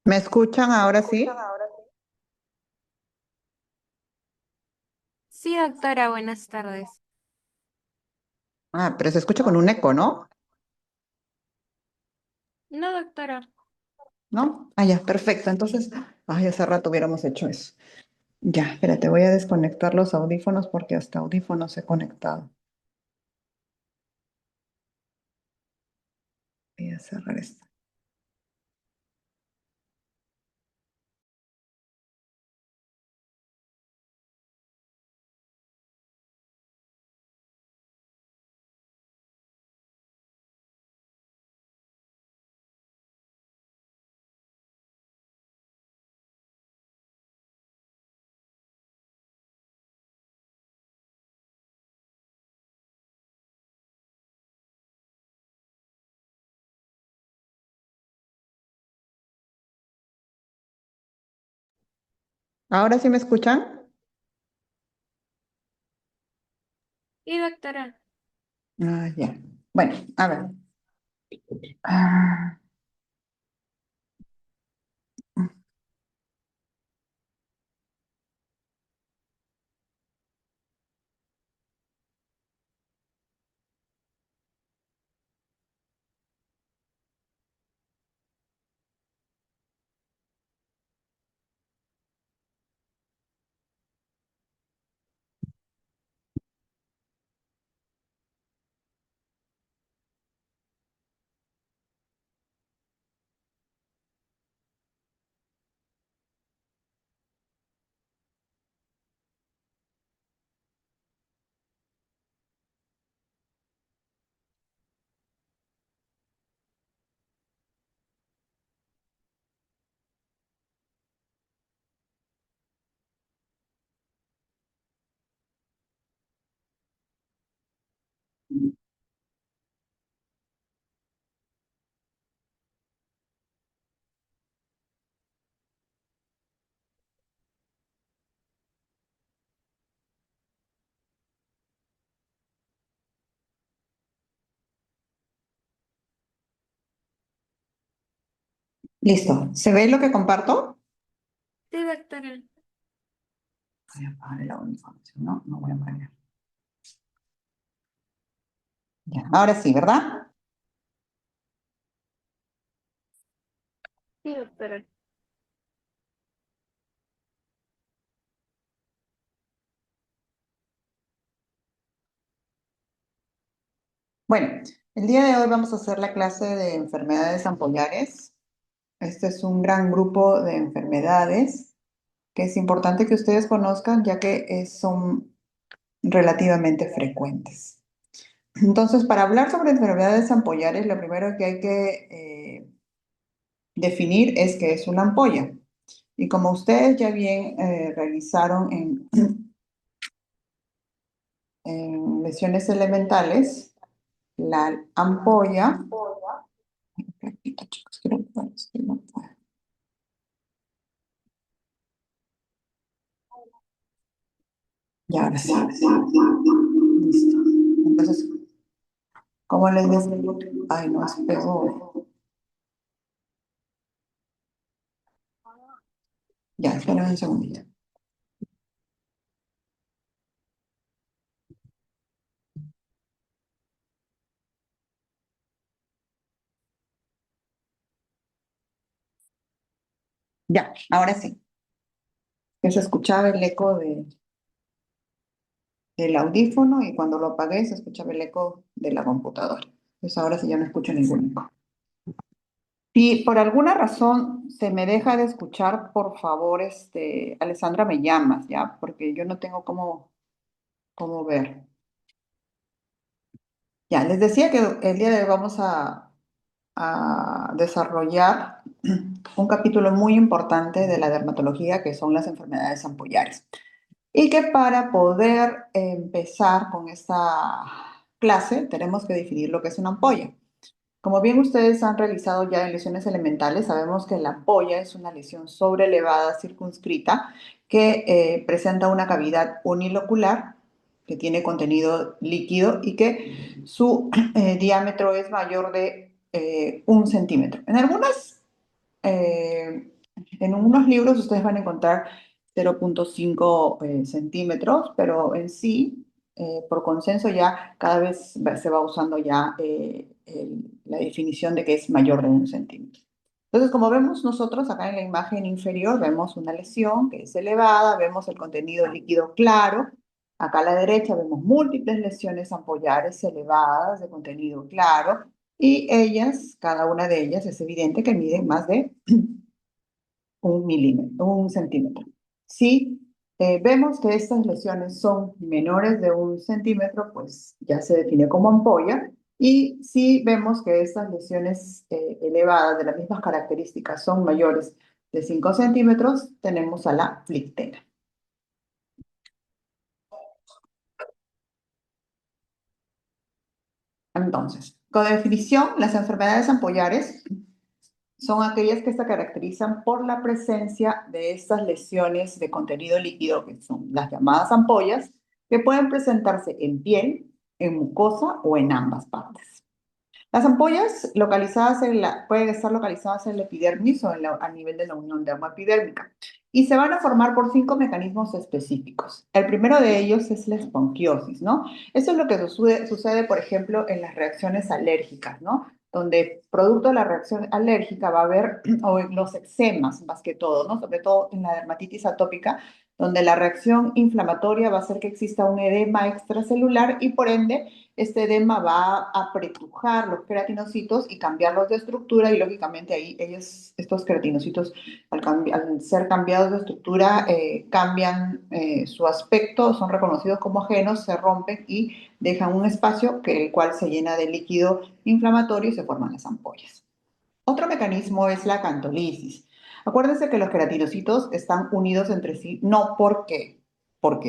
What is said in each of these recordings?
¿Me escuchan ahora sí? Sí, doctora, buenas tardes. Ah, pero se escucha con un eco, ¿no? No, doctora. ¿No? Ah, ya, perfecto. Entonces, ay, hace rato hubiéramos hecho eso. Ya, espérate, voy a desconectar los audífonos porque hasta audífonos he conectado. Voy a cerrar esto. ¿Ahora sí me escuchan? Y doctora. Ah, ya. Bueno, a ver. Ah, listo. ¿Se ve lo que comparto? Sí, doctora. Voy a apagar el audífono, si no, no voy a apagar. Ya, ahora sí, ¿verdad? Sí, doctora. Bueno, el día de hoy vamos a hacer la clase de enfermedades ampollares. Este es un gran grupo de enfermedades que es importante que ustedes conozcan ya que son relativamente frecuentes. Entonces, para hablar sobre enfermedades ampollares, lo primero que hay que definir es qué es una ampolla. Y como ustedes ya bien realizaron en lesiones elementales, la ampolla, chicos, creo que no puedo. Ya, ahora sí. Listo. Entonces, ¿cómo les decía? Ay, no, es peor. Ya, esperen un segundito. Ya, ahora sí. Que se escuchaba el eco del audífono y cuando lo apagué se escuchaba el eco de la computadora. Entonces ahora sí ya no escucho ningún eco. Si por alguna razón se me deja de escuchar, por favor, Alessandra, me llamas, ¿ya? Porque yo no tengo cómo ver. Ya, les decía que el día de hoy vamos a desarrollar un capítulo muy importante de la dermatología, que son las enfermedades ampollares. Y que para poder empezar con esta clase tenemos que definir lo que es una ampolla. Como bien ustedes han realizado ya en lesiones elementales, sabemos que la ampolla es una lesión sobrelevada circunscrita que presenta una cavidad unilocular que tiene contenido líquido y que su diámetro es mayor de 1 centímetro. En algunas En unos libros ustedes van a encontrar 0,5 centímetros, pero en sí, por consenso ya cada vez se va usando ya la definición de que es mayor de 1 centímetro. Entonces, como vemos nosotros acá en la imagen inferior, vemos una lesión que es elevada, vemos el contenido líquido claro. Acá a la derecha vemos múltiples lesiones ampollares elevadas de contenido claro y ellas, cada una de ellas es evidente que miden más de 1 centímetro. Si vemos que estas lesiones son menores de 1 centímetro, pues ya se define como ampolla. Y si vemos que estas lesiones elevadas de las mismas características son mayores de 5 centímetros, tenemos a la flictela. Entonces, con definición, las enfermedades ampollares son aquellas que se caracterizan por la presencia de estas lesiones de contenido líquido, que son las llamadas ampollas, que pueden presentarse en piel, en mucosa o en ambas partes. Las ampollas pueden estar localizadas en la epidermis o a nivel de la unión dermoepidérmica y se van a formar por 5 mecanismos específicos. El primero de ellos es la esponquiosis, ¿no? Eso es lo que sucede, por ejemplo, en las reacciones alérgicas, ¿no? Donde producto de la reacción alérgica va a haber, o en los eczemas más que todo, ¿no? Sobre todo en la dermatitis atópica, donde la reacción inflamatoria va a hacer que exista un edema extracelular y por ende este edema va a apretujar los queratinocitos y cambiarlos de estructura y lógicamente ahí estos queratinocitos al ser cambiados de estructura cambian su aspecto, son reconocidos como ajenos, se rompen y dejan un espacio el cual se llena de líquido inflamatorio y se forman las ampollas. Otro mecanismo es la acantolisis. Acuérdense que los queratinocitos están unidos entre sí no porque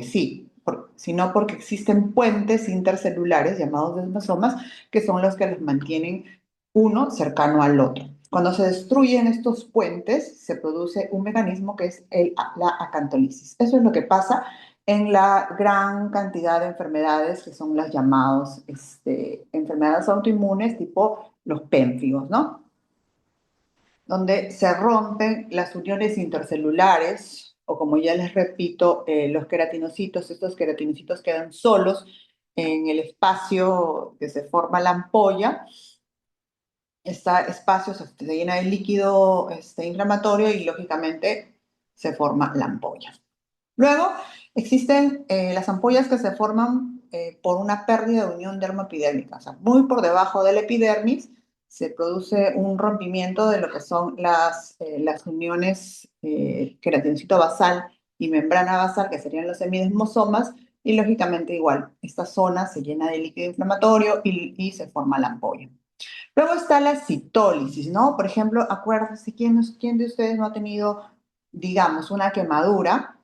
sí, sino porque existen puentes intercelulares llamados desmosomas que son los que los mantienen uno cercano al otro. Cuando se destruyen estos puentes, se produce un mecanismo que es la acantolisis. Eso es lo que pasa en la gran cantidad de enfermedades que son las llamadas enfermedades autoinmunes tipo los pénfigos, ¿no? Donde se rompen las uniones intercelulares, o como ya les repito, los queratinocitos, estos queratinocitos quedan solos en el espacio que se forma la ampolla. Este espacio se llena de líquido inflamatorio y lógicamente se forma la ampolla. Luego existen las ampollas que se forman por una pérdida de unión dermoepidérmica, o sea, muy por debajo de la epidermis se produce un rompimiento de lo que son las uniones queratinocito basal y membrana basal, que serían los semidesmosomas, y lógicamente igual, esta zona se llena de líquido inflamatorio y se forma la ampolla. Luego está la citólisis, ¿no? Por ejemplo, acuérdense, ¿quién de ustedes no ha tenido, digamos, una quemadura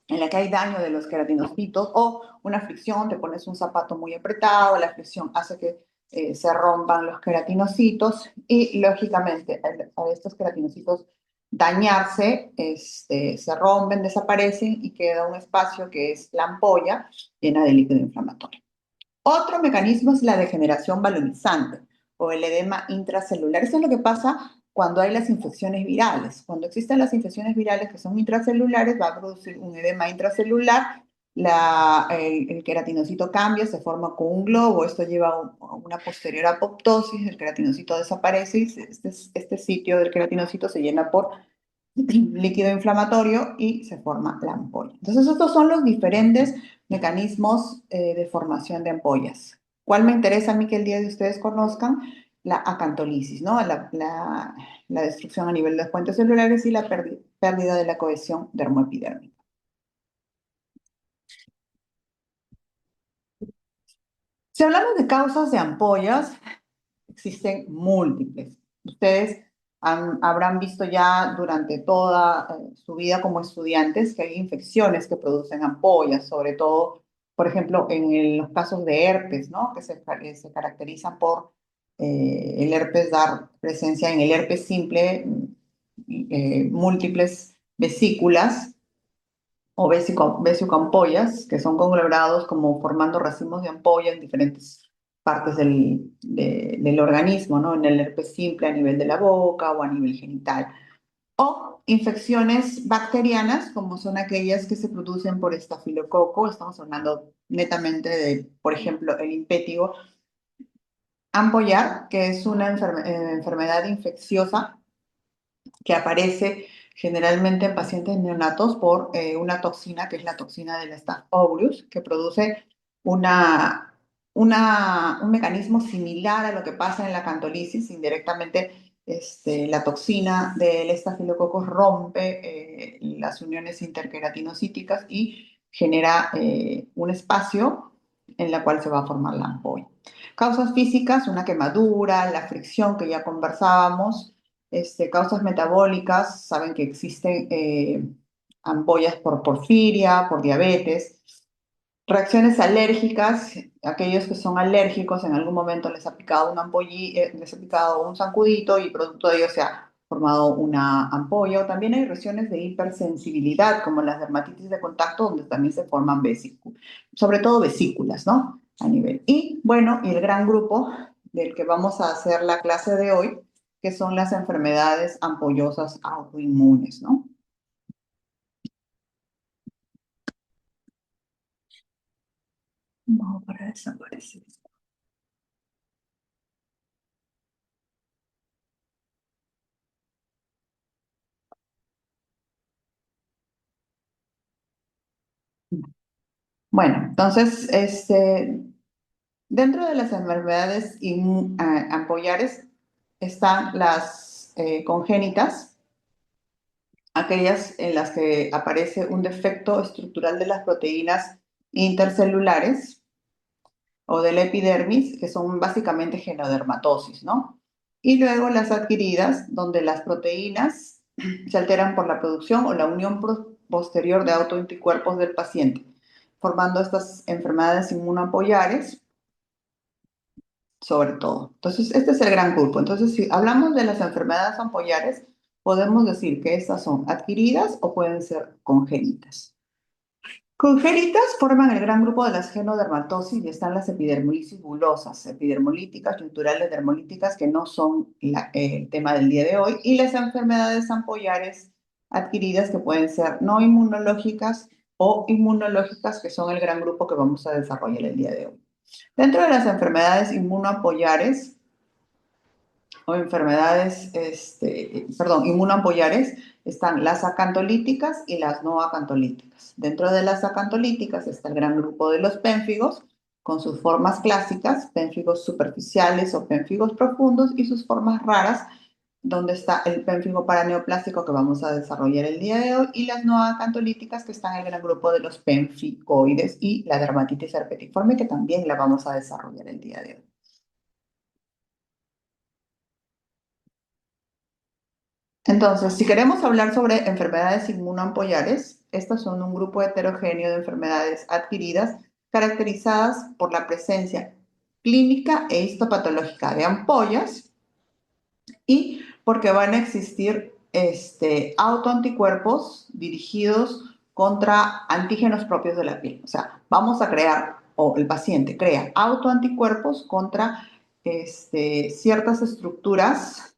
en la que hay daño de los queratinocitos o una fricción, te pones un zapato muy apretado, la fricción hace que se rompan los queratinocitos y lógicamente al estos queratinocitos dañarse, se rompen, desaparecen y queda un espacio que es la ampolla llena de líquido inflamatorio. Otro mecanismo es la degeneración balonizante o el edema intracelular. Eso es lo que pasa cuando hay las infecciones virales. Cuando existen las infecciones virales que son intracelulares, va a producir un edema intracelular, el queratinocito cambia, se forma con un globo, esto lleva a una posterior apoptosis, el queratinocito desaparece y este sitio del queratinocito se llena por líquido inflamatorio y se forma la ampolla. Entonces, estos son los diferentes mecanismos de formación de ampollas. ¿Cuál me interesa a mí que el día de ustedes conozcan? La acantolisis, ¿no? La destrucción a nivel de los puentes celulares y la pérdida de la cohesión dermoepidérmica. Si hablamos de causas de ampollas, existen múltiples. Ustedes habrán visto ya durante toda su vida como estudiantes que hay infecciones que producen ampollas, sobre todo, por ejemplo, en los casos de herpes, ¿no? Que se caracterizan por el herpes dar presencia en el herpes simple, múltiples vesículas o vesicoampollas, que son conglomerados como formando racimos de ampolla en diferentes partes del organismo, ¿no? En el herpes simple a nivel de la boca o a nivel genital. o infecciones bacterianas, como son aquellas que se producen por estafilococo. Estamos hablando netamente de, por ejemplo, el impétigo ampollar, que es una enfermedad infecciosa que aparece generalmente en pacientes neonatos por una toxina que es la toxina del Staph aureus, que produce una, un mecanismo similar a lo que pasa en la cantolisis. Indirectamente, la toxina del estafilococcus rompe las uniones interqueratinocíticas y genera un espacio en la cual se va a formar la ampolla. Causas físicas, una quemadura, la fricción que ya conversábamos. Causas metabólicas, saben que existen ampollas por porfiria, por diabetes. Reacciones alérgicas, aquellos que son alérgicos en algún momento les ha picado les ha picado un zancudito y producto de ello se ha formado una ampolla. O también hay reacciones de hipersensibilidad, como las dermatitis de contacto, donde también se forman vesículas, sobre todo vesículas, ¿no? A nivel. Y bueno, y el gran grupo del que vamos a hacer la clase de hoy, que son las enfermedades ampollosas autoinmunes, ¿no? No, para desaparecer. Bueno, entonces, dentro de las enfermedades ampollares están las congénitas, aquellas en las que aparece un defecto estructural de las proteínas intercelulares o de la epidermis, que son básicamente genodermatosis, ¿no? Y luego las adquiridas, donde las proteínas se alteran por la producción o la unión posterior de autoanticuerpos del paciente, formando estas enfermedades inmunoapollares sobre todo. Entonces, este es el gran grupo. Entonces, si hablamos de las enfermedades ampollares, podemos decir que estas son adquiridas o pueden ser congénitas. Congénitas forman el gran grupo de las genodermatosis y están las epidermolisis bulosas, epidermolíticas, culturales dermolíticas, que no son el tema del día de hoy, y las enfermedades ampollares adquiridas que pueden ser no inmunológicas o inmunológicas, que son el gran grupo que vamos a desarrollar el día de hoy. Dentro de las enfermedades inmunoapollares o enfermedades, perdón, inmunoampollares, están las acantolíticas y las no acantolíticas. Dentro de las acantolíticas está el gran grupo de los pénfigos, con sus formas clásicas, pénfigos superficiales o pénfigos profundos, y sus formas raras, donde está el pénfigo paraneoplástico que vamos a desarrollar el día de hoy, y las no acantolíticas, que están en el gran grupo de los pénficoides, y la dermatitis herpetiforme, que también la vamos a desarrollar el día de hoy. Entonces, si queremos hablar sobre enfermedades inmunoampollares, estas son un grupo heterogéneo de enfermedades adquiridas caracterizadas por la presencia clínica e histopatológica de ampollas, y porque van a existir autoanticuerpos dirigidos contra antígenos propios de la piel. O sea, vamos a crear, o el paciente crea autoanticuerpos contra ciertas estructuras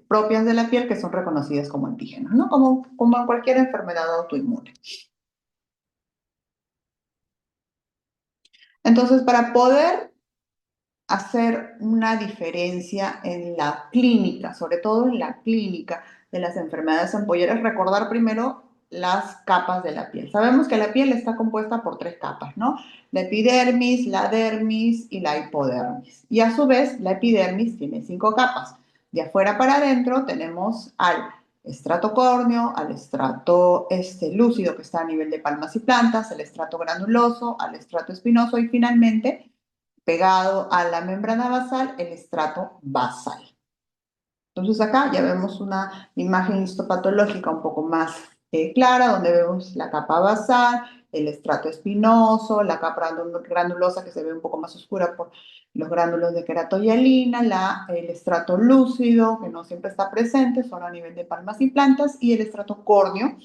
propias de la piel que son reconocidas como antígenos, ¿no? Como en cualquier enfermedad autoinmune. Entonces, para poder hacer una diferencia en la clínica, sobre todo en la clínica de las enfermedades ampolleras, recordar primero las capas de la piel. Sabemos que la piel está compuesta por tres capas, ¿no? La epidermis, la dermis y la hipodermis. Y a su vez, la epidermis tiene cinco capas. De afuera para adentro tenemos al estrato córneo, al estrato lúcido que está a nivel de palmas y plantas, el estrato granuloso, al estrato espinoso y finalmente pegado a la membrana basal, el estrato basal. Entonces acá ya vemos una imagen histopatológica un poco más clara, donde vemos la capa basal, el estrato espinoso, la capa granulosa que se ve un poco más oscura por los gránulos de queratohialina, el estrato lúcido, que no siempre está presente, solo a nivel de palmas y plantas, y el estrato córneo,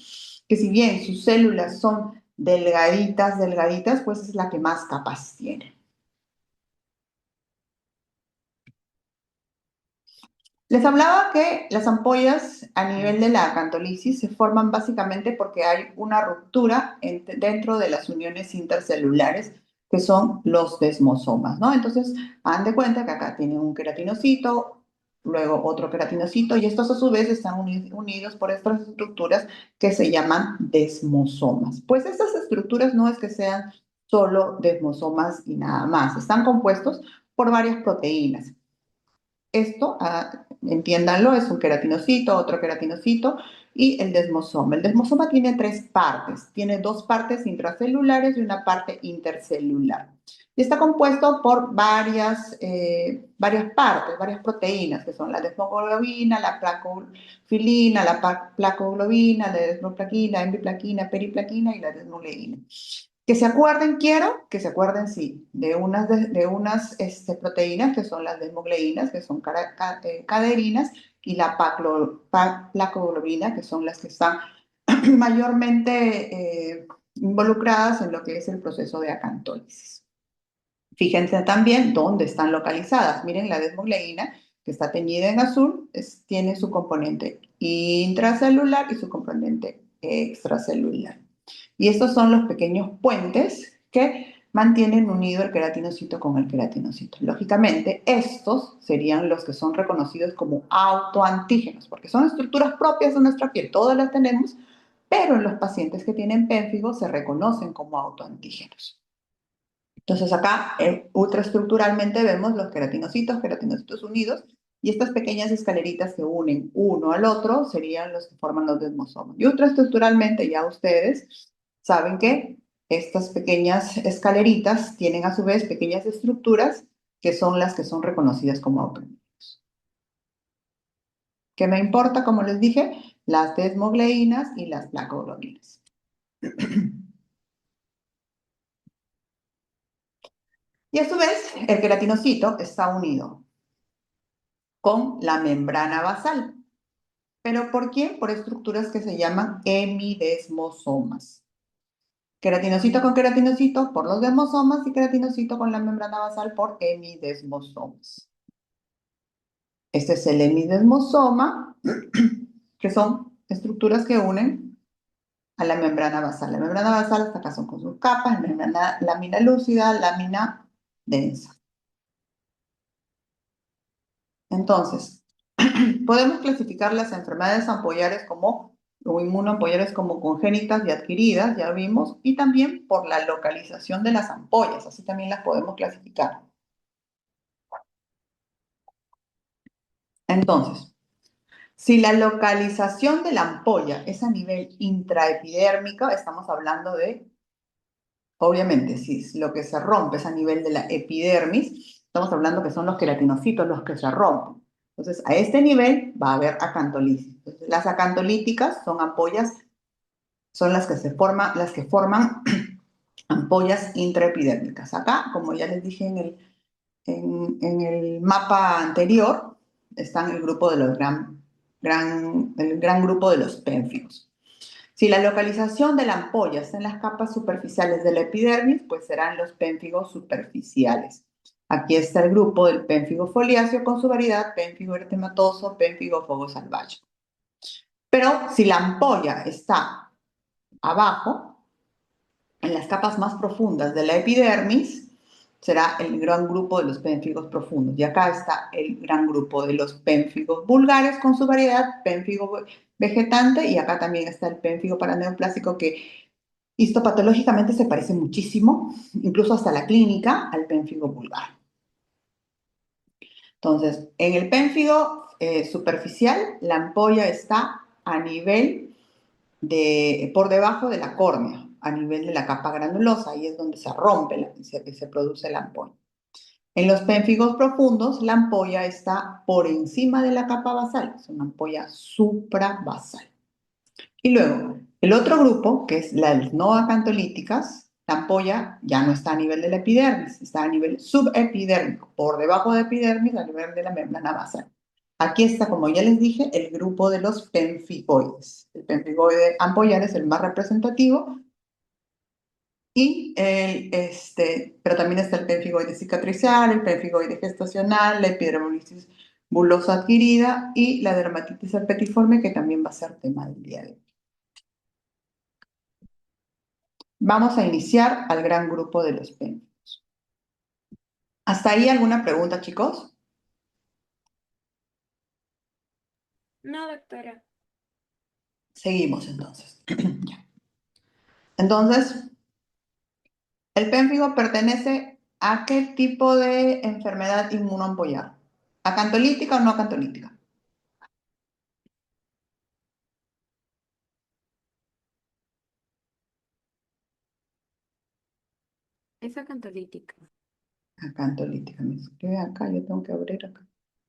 que si bien sus células son delgaditas, delgaditas, pues es la que más capas tiene. Les hablaba que las ampollas a nivel de la acantolisis se forman básicamente porque hay una ruptura dentro de las uniones intercelulares que son los desmosomas, ¿no? Entonces, hagan de cuenta que acá tienen un queratinocito, luego otro queratinocito, y estos a su vez están unidos por estas estructuras que se llaman desmosomas. Pues estas estructuras no es que sean solo desmosomas y nada más, están compuestos por varias proteínas. Esto, entiéndanlo, es un queratinocito, otro queratinocito y el desmosoma. El desmosoma tiene tres partes. Tiene dos partes intracelulares y una parte intercelular. Y está compuesto por varias partes, varias proteínas, que son la desmoglobina, la placofilina, la placoglobina, la desmoplaquina, enbiplaquina, periplaquina y la desnuleína. Que se acuerden, quiero que se acuerden, sí, de unas proteínas que son las desmogleínas, que son caderinas, y la placoglobina, que son las que están mayormente involucradas en lo que es el proceso de acantólisis. Fíjense también dónde están localizadas. Miren, la desmogleína, que está teñida en azul, tiene su componente intracelular y su componente extracelular. Y estos son los pequeños puentes que mantienen unido el queratinocito con el queratinocito. Lógicamente, estos serían los que son reconocidos como autoantígenos, porque son estructuras propias de nuestra piel, todas las tenemos, pero en los pacientes que tienen pénfigo se reconocen como autoantígenos. Entonces acá ultraestructuralmente vemos los queratinocitos unidos, y estas pequeñas escaleritas que unen uno al otro serían los que forman los desmosomas. Y ultraestructuralmente ya ustedes saben que estas pequeñas escaleritas tienen a su vez pequeñas estructuras que son las que son reconocidas como autónomos. ¿Qué me importa? Como les dije, las desmogleínas y las placoglobinas. Y a su vez, el queratinocito está unido con la membrana basal. ¿Pero por qué? Por estructuras que se llaman hemidesmosomas. Queratinocito con queratinocito por los desmosomas y queratinocito con la membrana basal por hemidesmosomas. Este es el hemidesmosoma, que son estructuras que unen a la membrana basal. La membrana basal, hasta acá son con sus capas, membrana, lámina lúcida, lámina densa. Entonces, podemos clasificar las enfermedades ampollares o inmunoampollares como congénitas y adquiridas, ya vimos, y también por la localización de las ampollas, así también las podemos clasificar. Entonces, si la localización de la ampolla es a nivel intraepidérmico, estamos hablando de, obviamente, si lo que se rompe es a nivel de la epidermis, estamos hablando que son los queratinocitos los que se rompen. Entonces, a este nivel va a haber acantolisis. Entonces, las acantolíticas son ampollas, son las que forman ampollas intraepidérmicas. Acá, como ya les dije en el mapa anterior, están el gran grupo de los pénfigos. Si la localización de la ampolla está en las capas superficiales de la epidermis, pues serán los pénfigos superficiales. Aquí está el grupo del pénfigo foliáceo con su variedad pénfigo eritematoso, pénfigo fogosalvaje. Pero si la ampolla está abajo, en las capas más profundas de la epidermis, será el gran grupo de los pénfigos profundos. Y acá está el gran grupo de los pénfigos vulgares con su variedad, pénfigo vegetante, y acá también está el pénfigo paraneoplásico que histopatológicamente se parece muchísimo, incluso hasta la clínica, al pénfigo vulgar. Entonces, en el pénfigo superficial, la ampolla está a nivel por debajo de la córnea, a nivel de la capa granulosa, ahí es donde se rompe, se produce la ampolla. En los pénfigos profundos, la ampolla está por encima de la capa basal, es una ampolla suprabasal. Y luego, el otro grupo, que es las no acantolíticas, la ampolla ya no está a nivel de la epidermis, está a nivel subepidérmico, por debajo de epidermis, a nivel de la membrana basal. Aquí está, como ya les dije, el grupo de los pénfigoides. El pénfigoide ampollar es el más representativo, pero también está el pénfigoide cicatricial, el pénfigoide gestacional, la epidermolisis bulosa adquirida y la dermatitis herpetiforme, que también va a ser tema del día de hoy. Vamos a iniciar al gran grupo de los pénfigos. ¿Hasta ahí alguna pregunta, chicos? No, doctora. Seguimos entonces. Ya. Entonces, ¿el pénfigo pertenece a qué tipo de enfermedad inmunoampollar? ¿Acantolítica o no acantolítica? Es acantolítica. Acantolítica. Me escribe acá, yo tengo que abrir acá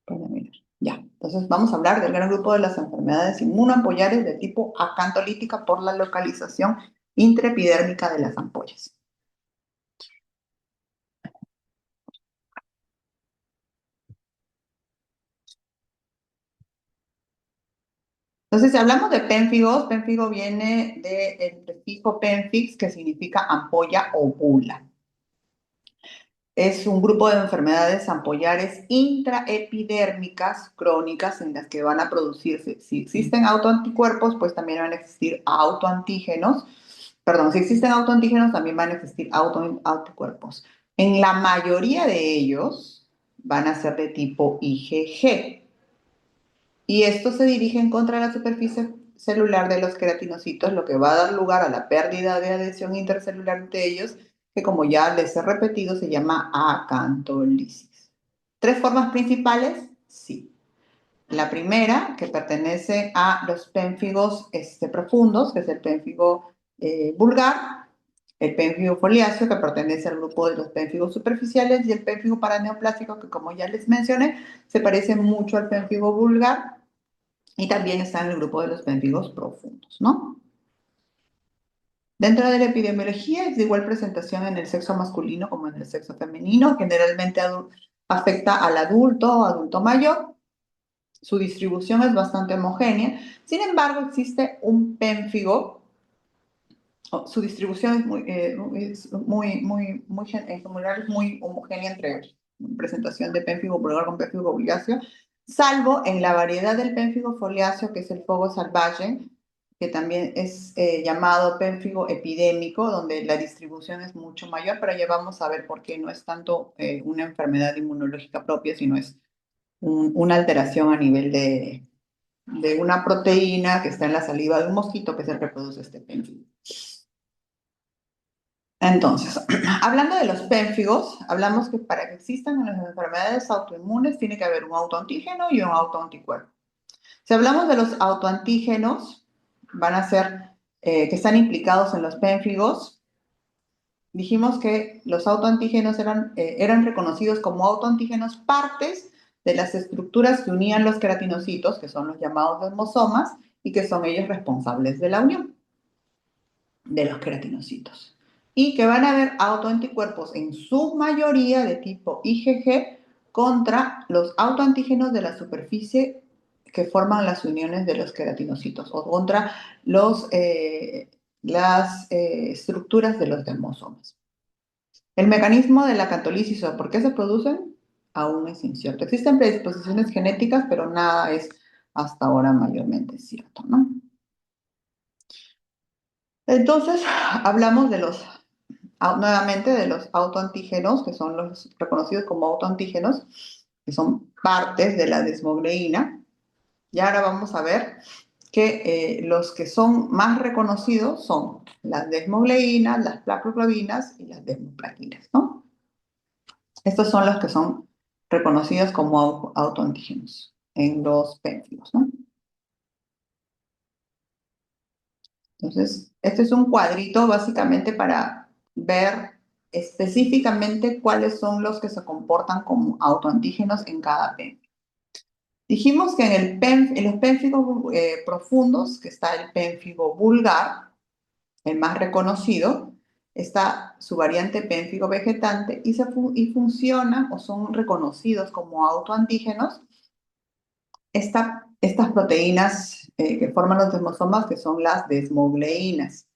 para mirar. Ya, entonces vamos a hablar del gran grupo de las enfermedades inmunoampollares de tipo acantolítica por la localización intraepidérmica de las ampollas. Entonces, si hablamos de pénfigos, pénfigo viene del prefijo pénfix, que significa ampolla o bula. Es un grupo de enfermedades ampollares intraepidérmicas crónicas en las que van a producirse, si existen autoanticuerpos, pues también van a existir autoantígenos. Perdón, si existen autoantígenos, también van a existir autoanticuerpos. En la mayoría de ellos van a ser de tipo IgG. Y estos se dirigen contra la superficie celular de los queratinocitos, lo que va a dar lugar a la pérdida de adhesión intercelular entre ellos, que como ya les he repetido, se llama acantólisis. ¿Tres formas principales? Sí. La primera, que pertenece a los pénfigos profundos, que es el pénfigo vulgar, el pénfigo foliáceo, que pertenece al grupo de los pénfigos superficiales, y el pénfigo paraneoplástico, que como ya les mencioné, se parece mucho al pénfigo vulgar, y también está en el grupo de los pénfigos profundos, ¿no? Dentro de la epidemiología es de igual presentación en el sexo masculino como en el sexo femenino. Generalmente afecta al adulto o adulto mayor. Su distribución es bastante homogénea. Sin embargo, existe un pénfigo. Su distribución en general es muy homogénea entre presentación de pénfigo vulgar con pénfigo bulgáceo, salvo en la variedad del pénfigo foliáceo, que es el fogo salvaje, que también es llamado pénfigo epidémico, donde la distribución es mucho mayor, pero ya vamos a ver por qué no es tanto una enfermedad inmunológica propia, sino es una alteración a nivel de una proteína que está en la saliva de un mosquito que se reproduce este pénfigo. Entonces, hablando de los pénfigos, hablamos que para que existan en las enfermedades autoinmunes tiene que haber un autoantígeno y un autoanticuerpo. Si hablamos de los autoantígenos, van a ser que están implicados en los pénfigos. Dijimos que los autoantígenos eran reconocidos como autoantígenos partes de las estructuras que unían los queratinocitos, que son los llamados desmosomas, y que son ellos responsables de la unión de los queratinocitos. Y que van a haber autoanticuerpos en su mayoría de tipo IgG contra los autoantígenos de la superficie que forman las uniones de los queratinocitos o contra las estructuras de los dermosomas. El mecanismo de la catolisis o por qué se producen aún es incierto. Existen predisposiciones genéticas, pero nada es hasta ahora mayormente cierto, ¿no? Entonces, hablamos nuevamente de los autoantígenos, que son los reconocidos como autoantígenos, que son partes de la desmogleína. Y ahora vamos a ver que los que son más reconocidos son las desmogleínas, las placloglavinas y las desmoplaquinas, ¿no? Estos son los que son reconocidos como autoantígenos en los pénfigos, ¿no? Entonces, este es un cuadrito básicamente para ver específicamente cuáles son los que se comportan como autoantígenos en cada pénfigo. Dijimos que en los pénfigos profundos, que está el pénfigo vulgar, el más reconocido, está su variante pénfigo vegetante y funcionan o son reconocidos como autoantígenos estas proteínas que forman los desmosomas, que son las desmogleínas.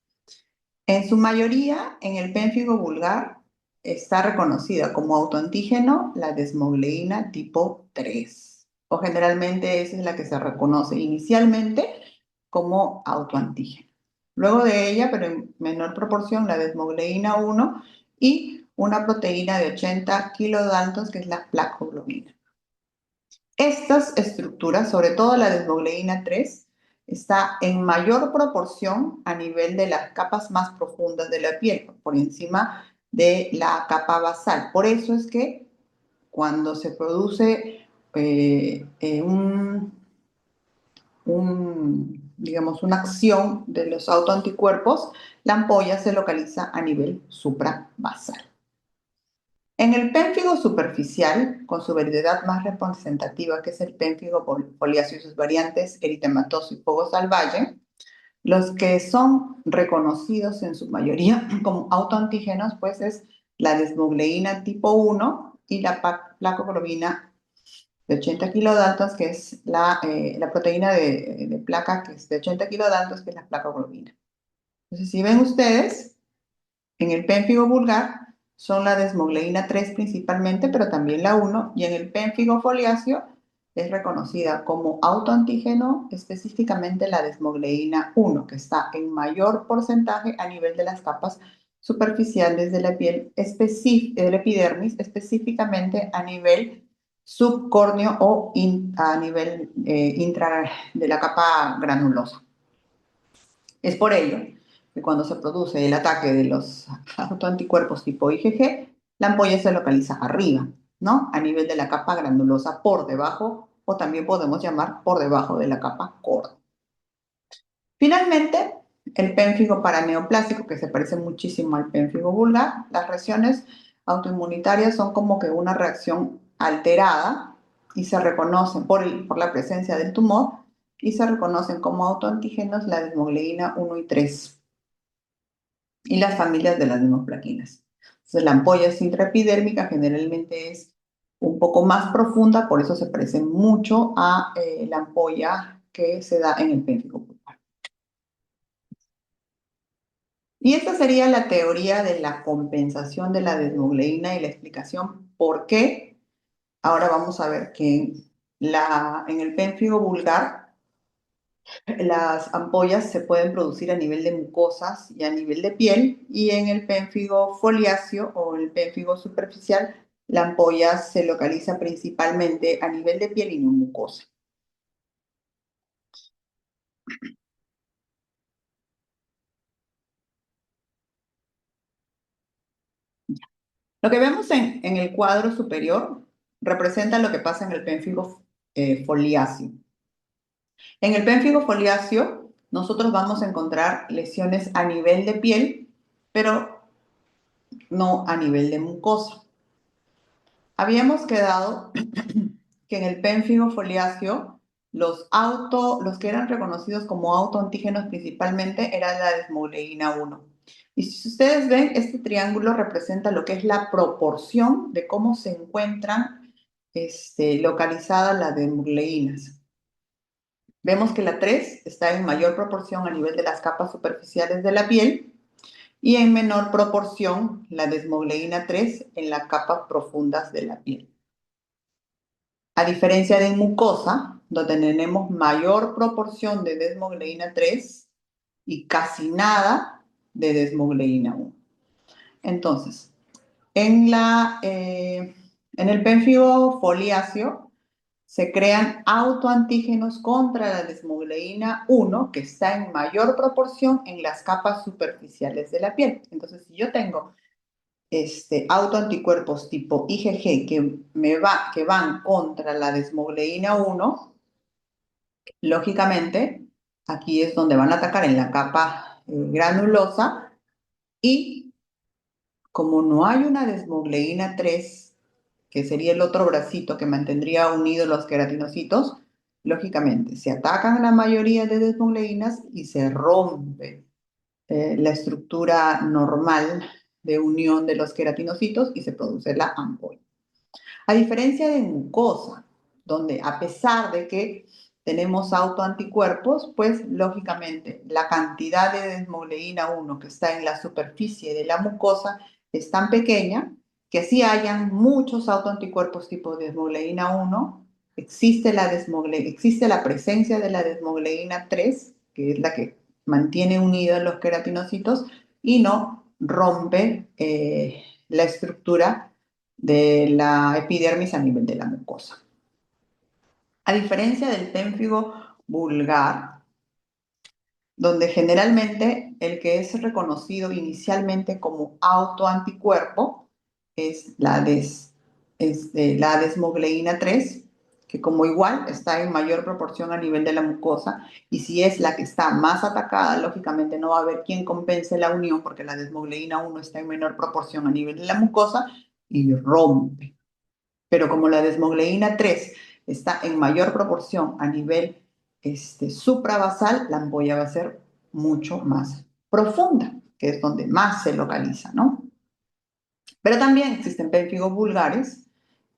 En su mayoría, en el pénfigo vulgar, está reconocida como autoantígeno la desmogleína tipo 3. o generalmente esa es la que se reconoce inicialmente como autoantígeno. Luego de ella, pero en menor proporción, la desmogleína 1 y una proteína de 80 kilodaltons, que es la placoglobina. Estas estructuras, sobre todo la desmogleína 3, está en mayor proporción a nivel de las capas más profundas de la piel, por encima de la capa basal. Por eso es que cuando se produce digamos, una acción de los autoanticuerpos, la ampolla se localiza a nivel suprabasal. En el pénfigo superficial, con su variedad más representativa, que es el pénfigo foliáceo y sus variantes eritematoso y fuego salvaje, los que son reconocidos en su mayoría como autoantígenos, pues es la desmogleína tipo 1 y la placoglobina de 80 kilodaltons, que es la proteína de placa que es de 80 kilodaltons, que es la placoglobina. Entonces, si ven ustedes, en el pénfigo vulgar son la desmogleína 3 principalmente, pero también la 1, y en el pénfigo foliáceo es reconocida como autoantígeno específicamente la desmogleína 1, que está en mayor porcentaje a nivel de las capas superficiales de la piel, de la epidermis, específicamente a nivel subcórneo o a nivel intra de la capa granulosa. Es por ello que cuando se produce el ataque de los autoanticuerpos tipo IgG, la ampolla se localiza arriba, ¿no? A nivel de la capa granulosa por debajo, o también podemos llamar por debajo de la capa corda. Finalmente, el pénfigo paraneoplásico, que se parece muchísimo al pénfigo vulgar, las reacciones autoinmunitarias son como que una reacción alterada y se reconocen por la presencia del tumor y se reconocen como autoantígenos la desmogleína 1 y 3 y las familias de las desmoplaquinas. Entonces, la ampolla intraepidérmica generalmente es un poco más profunda, por eso se parece mucho a la ampolla que se da en el pénfigo pulpar. Y esta sería la teoría de la compensación de la desmogleína y la explicación por qué. Ahora vamos a ver que en el pénfigo vulgar las ampollas se pueden producir a nivel de mucosas y a nivel de piel, y en el pénfigo foliáceo o el pénfigo superficial, la ampolla se localiza principalmente a nivel de piel y no mucosa. Lo que vemos en el cuadro superior representa lo que pasa en el pénfigo foliáceo. En el pénfigo foliáceo, nosotros vamos a encontrar lesiones a nivel de piel, pero no a nivel de mucosa. Habíamos quedado que en el pénfigo foliáceo los que eran reconocidos como autoantígenos principalmente era la desmogleína 1. Y si ustedes ven, este triángulo representa lo que es la proporción de cómo se encuentran localizadas las desmogleínas. Vemos que la 3 está en mayor proporción a nivel de las capas superficiales de la piel y en menor proporción la desmogleína 3 en las capas profundas de la piel. A diferencia de mucosa, donde tenemos mayor proporción de desmogleína 3 y casi nada de desmogleína 1. Entonces, en el pénfigo foliáceo se crean autoantígenos contra la desmogleína 1, que está en mayor proporción en las capas superficiales de la piel. Entonces, si yo tengo autoanticuerpos tipo IgG que van contra la desmogleína 1, lógicamente, aquí es donde van a atacar en la capa granulosa y como no hay una desmogleína 3, que sería el otro bracito que mantendría unidos los queratinocitos, lógicamente se atacan la mayoría de desmogleínas y se rompe la estructura normal de unión de los queratinocitos y se produce la ampolla. A diferencia de mucosa, donde a pesar de que tenemos autoanticuerpos, pues lógicamente la cantidad de desmogleína 1 que está en la superficie de la mucosa es tan pequeña que si hayan muchos autoanticuerpos tipo desmogleína 1, existe la presencia de la desmogleína 3, que es la que mantiene unidos los queratinocitos y no rompe la estructura de la epidermis a nivel de la mucosa. A diferencia del pénfigo vulgar, donde generalmente el que es reconocido inicialmente como autoanticuerpo es la desmogleína 3, que como igual está en mayor proporción a nivel de la mucosa, y si es la que está más atacada, lógicamente no va a haber quien compense la unión, porque la desmogleína 1 está en menor proporción a nivel de la mucosa y rompe. Pero como la desmogleína 3 está en mayor proporción a nivel suprabasal, la ampolla va a ser mucho más profunda, que es donde más se localiza, ¿no? Pero también existen pélvigos vulgares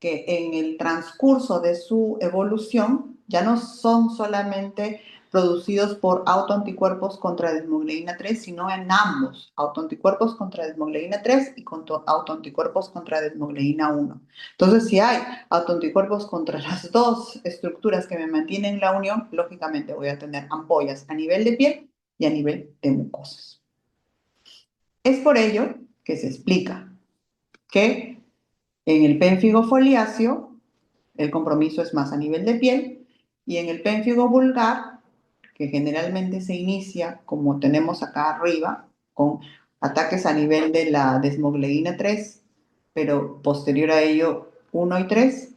que en el transcurso de su evolución ya no son solamente producidos por autoanticuerpos contra desmogleína 3, sino en ambos, autoanticuerpos contra desmogleína 3 y autoanticuerpos contra desmogleína 1. Entonces, si hay autoanticuerpos contra las dos estructuras que me mantienen la unión, lógicamente voy a tener ampollas a nivel de piel y a nivel de mucosas. Es por ello que se explica que en el pénfigo foliáceo el compromiso es más a nivel de piel y en el pénfigo vulgar, que generalmente se inicia como tenemos acá arriba, con ataques a nivel de la desmogleína 3, pero posterior a ello 1 y 3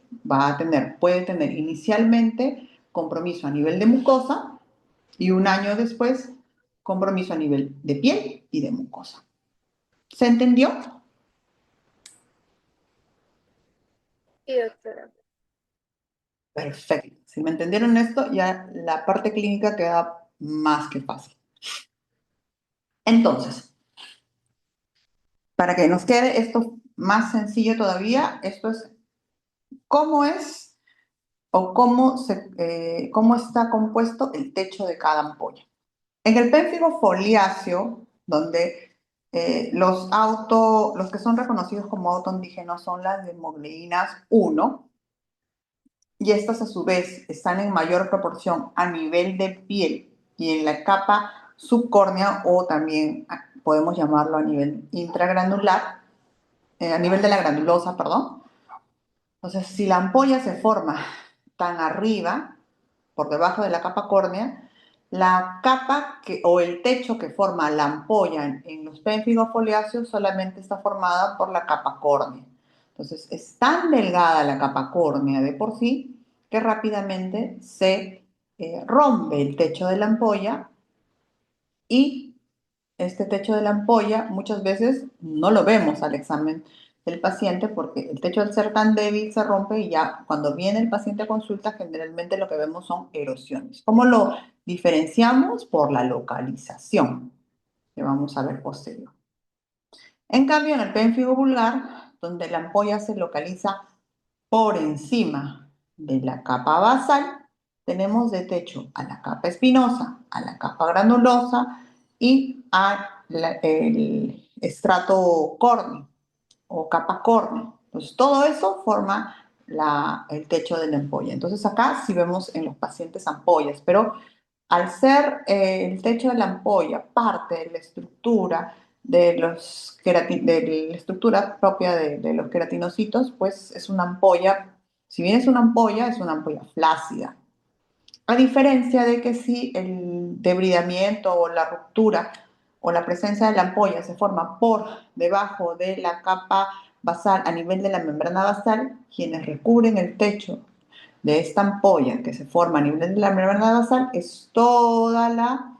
puede tener inicialmente compromiso a nivel de mucosa y un año después compromiso a nivel de piel y de mucosa. ¿Se entendió? Sí, doctora. Perfecto. Si me entendieron esto, ya la parte clínica queda más que fácil. Entonces, para que nos quede esto más sencillo todavía, esto es cómo es o cómo está compuesto el techo de cada ampolla. En el pénfigo foliáceo, donde los que son reconocidos como autoantígenos son las desmogleínas 1, y estas a su vez están en mayor proporción a nivel de piel y en la capa subcórnea o también podemos llamarlo a nivel intragranular, a nivel de la granulosa, perdón. Entonces, si la ampolla se forma tan arriba, por debajo de la capa córnea, la capa o el techo que forma la ampolla en los pénfigos foliáceos solamente está formada por la capa córnea. Entonces, es tan delgada la capa córnea de por sí que rápidamente se rompe el techo de la ampolla y este techo de la ampolla muchas veces no lo vemos al examen del paciente porque el techo al ser tan débil se rompe y ya cuando viene el paciente a consulta generalmente lo que vemos son erosiones. ¿Cómo lo diferenciamos? Por la localización que vamos a ver posterior. En cambio, en el pénfigo vulgar, donde la ampolla se localiza por encima de la capa basal, tenemos de techo a la capa espinosa, a la capa granulosa y el estrato córneo o capa córnea. Entonces, todo eso forma el techo de la ampolla. Entonces, acá sí vemos en los pacientes ampollas, pero al ser el techo de la ampolla parte de la estructura de la estructura propia de los queratinocitos, pues es una ampolla, si bien es una ampolla flácida. A diferencia de que si el debridamiento o la ruptura o la presencia de la ampolla se forma por debajo de la capa basal a nivel de la membrana basal, quienes recubren el techo de esta ampolla que se forma a nivel de la membrana basal es toda la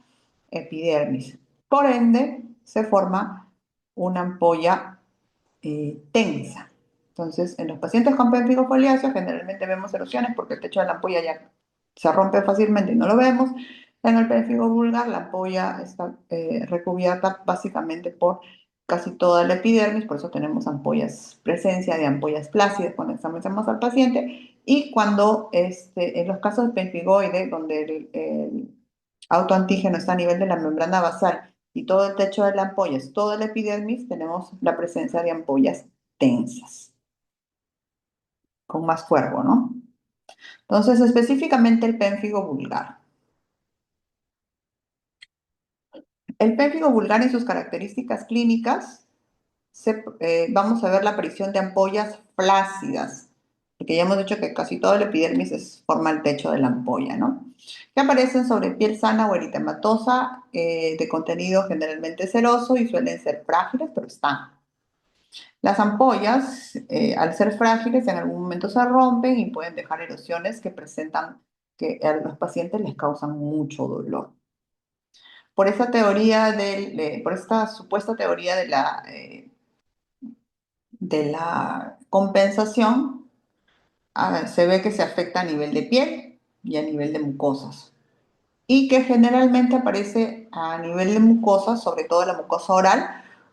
epidermis. Por ende, se forma una ampolla tensa. Entonces, en los pacientes con pénfigo foliáceo generalmente vemos erosiones porque el techo de la ampolla ya se rompe fácilmente y no lo vemos. En el pénfigo vulgar la ampolla está recubierta básicamente por casi toda la epidermis, por eso tenemos presencia de ampollas flácidas cuando examinamos al paciente y cuando en los casos de pemfigoide, donde el autoantígeno está a nivel de la membrana basal y todo el techo de la ampolla es todo el epidermis, tenemos la presencia de ampollas tensas, con más cuerpo, ¿no? Entonces, específicamente el pénfigo vulgar. El pénfigo vulgar en sus características clínicas, vamos a ver la aparición de ampollas flácidas, porque ya hemos dicho que casi todo el epidermis forma el techo de la ampolla, ¿no? Que aparecen sobre piel sana o eritematosa, de contenido generalmente seroso y suelen ser frágiles, pero están. Las ampollas, al ser frágiles, en algún momento se rompen y pueden dejar erosiones que a los pacientes les causan mucho dolor. Por esta supuesta teoría de la compensación, se ve que se afecta a nivel de piel y a nivel de mucosas. Y que generalmente aparece a nivel de mucosa, sobre todo la mucosa oral,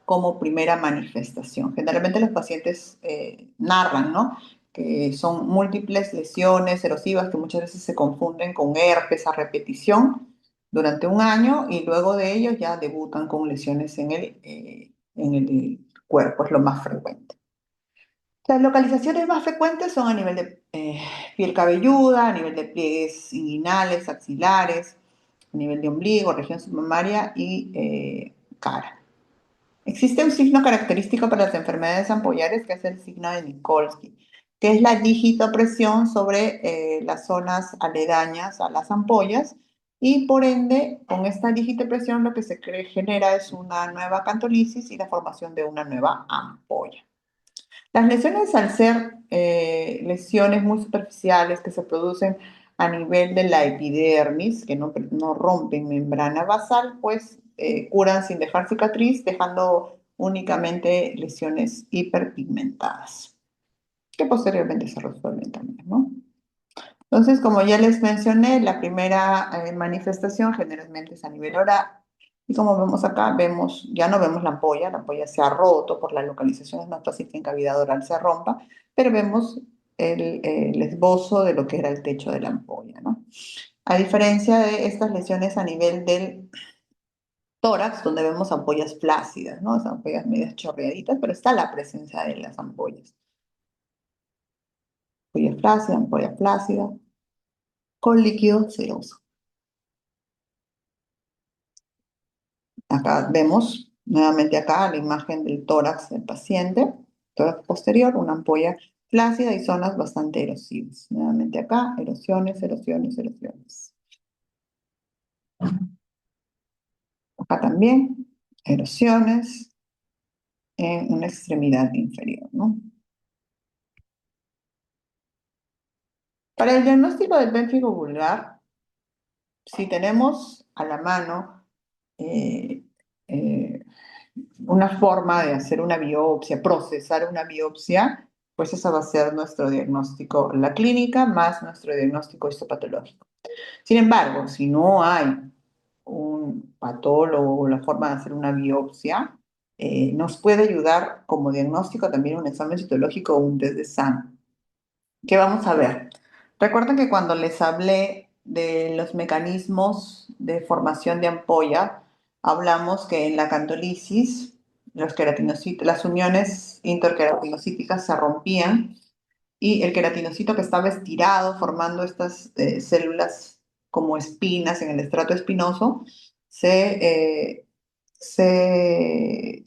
como primera manifestación. Generalmente los pacientes narran, ¿no?, que son múltiples lesiones erosivas que muchas veces se confunden con herpes a repetición durante un año y luego de ello ya debutan con lesiones en el cuerpo, es lo más frecuente. Las localizaciones más frecuentes son a nivel de piel cabelluda, a nivel de pliegues inguinales, axilares, a nivel de ombligo, región submamaria y cara. Existe un signo característico para las enfermedades ampollares que es el signo de Nikolsky, que es la digitopresión sobre las zonas aledañas a las ampollas y por ende con esta digitopresión lo que genera es una nueva acantolisis y la formación de una nueva ampolla. Las lesiones, al ser lesiones muy superficiales que se producen a nivel de la epidermis, que no rompen membrana basal, pues curan sin dejar cicatriz, dejando únicamente lesiones hiperpigmentadas, que posteriormente se resuelven también, ¿no? Entonces, como ya les mencioné, la primera manifestación generalmente es a nivel oral. Y como vemos acá, ya no vemos la ampolla se ha roto por la localización, es más fácil que en cavidad oral se rompa, pero vemos el esbozo de lo que era el techo de la ampolla, ¿no? A diferencia de estas lesiones a nivel del tórax, donde vemos ampollas flácidas, ¿no? Esas ampollas medias chorreaditas, pero está la presencia de las ampollas. Ampolla flácida, con líquido seroso. Acá vemos nuevamente acá la imagen del tórax del paciente, tórax posterior, una ampolla flácida y zonas bastante erosivas. Nuevamente acá, erosiones, erosiones, erosiones. Acá también, erosiones en una extremidad inferior, ¿no? Para el diagnóstico del pénfigo vulgar, si tenemos a la mano eh, eh, una forma de hacer una biopsia, procesar una biopsia, pues esa va a ser nuestro diagnóstico, la clínica más nuestro diagnóstico histopatológico. Sin embargo, si no hay un patólogo o la forma de hacer una biopsia, nos puede ayudar como diagnóstico también un examen citológico o un test de sangre. ¿Qué vamos a ver? Recuerden que cuando les hablé de los mecanismos de formación de ampolla, hablamos que en la acantolisis las uniones interqueratinocíticas se rompían y el queratinocito que estaba estirado formando estas células como espinas en el estrato espinoso se, se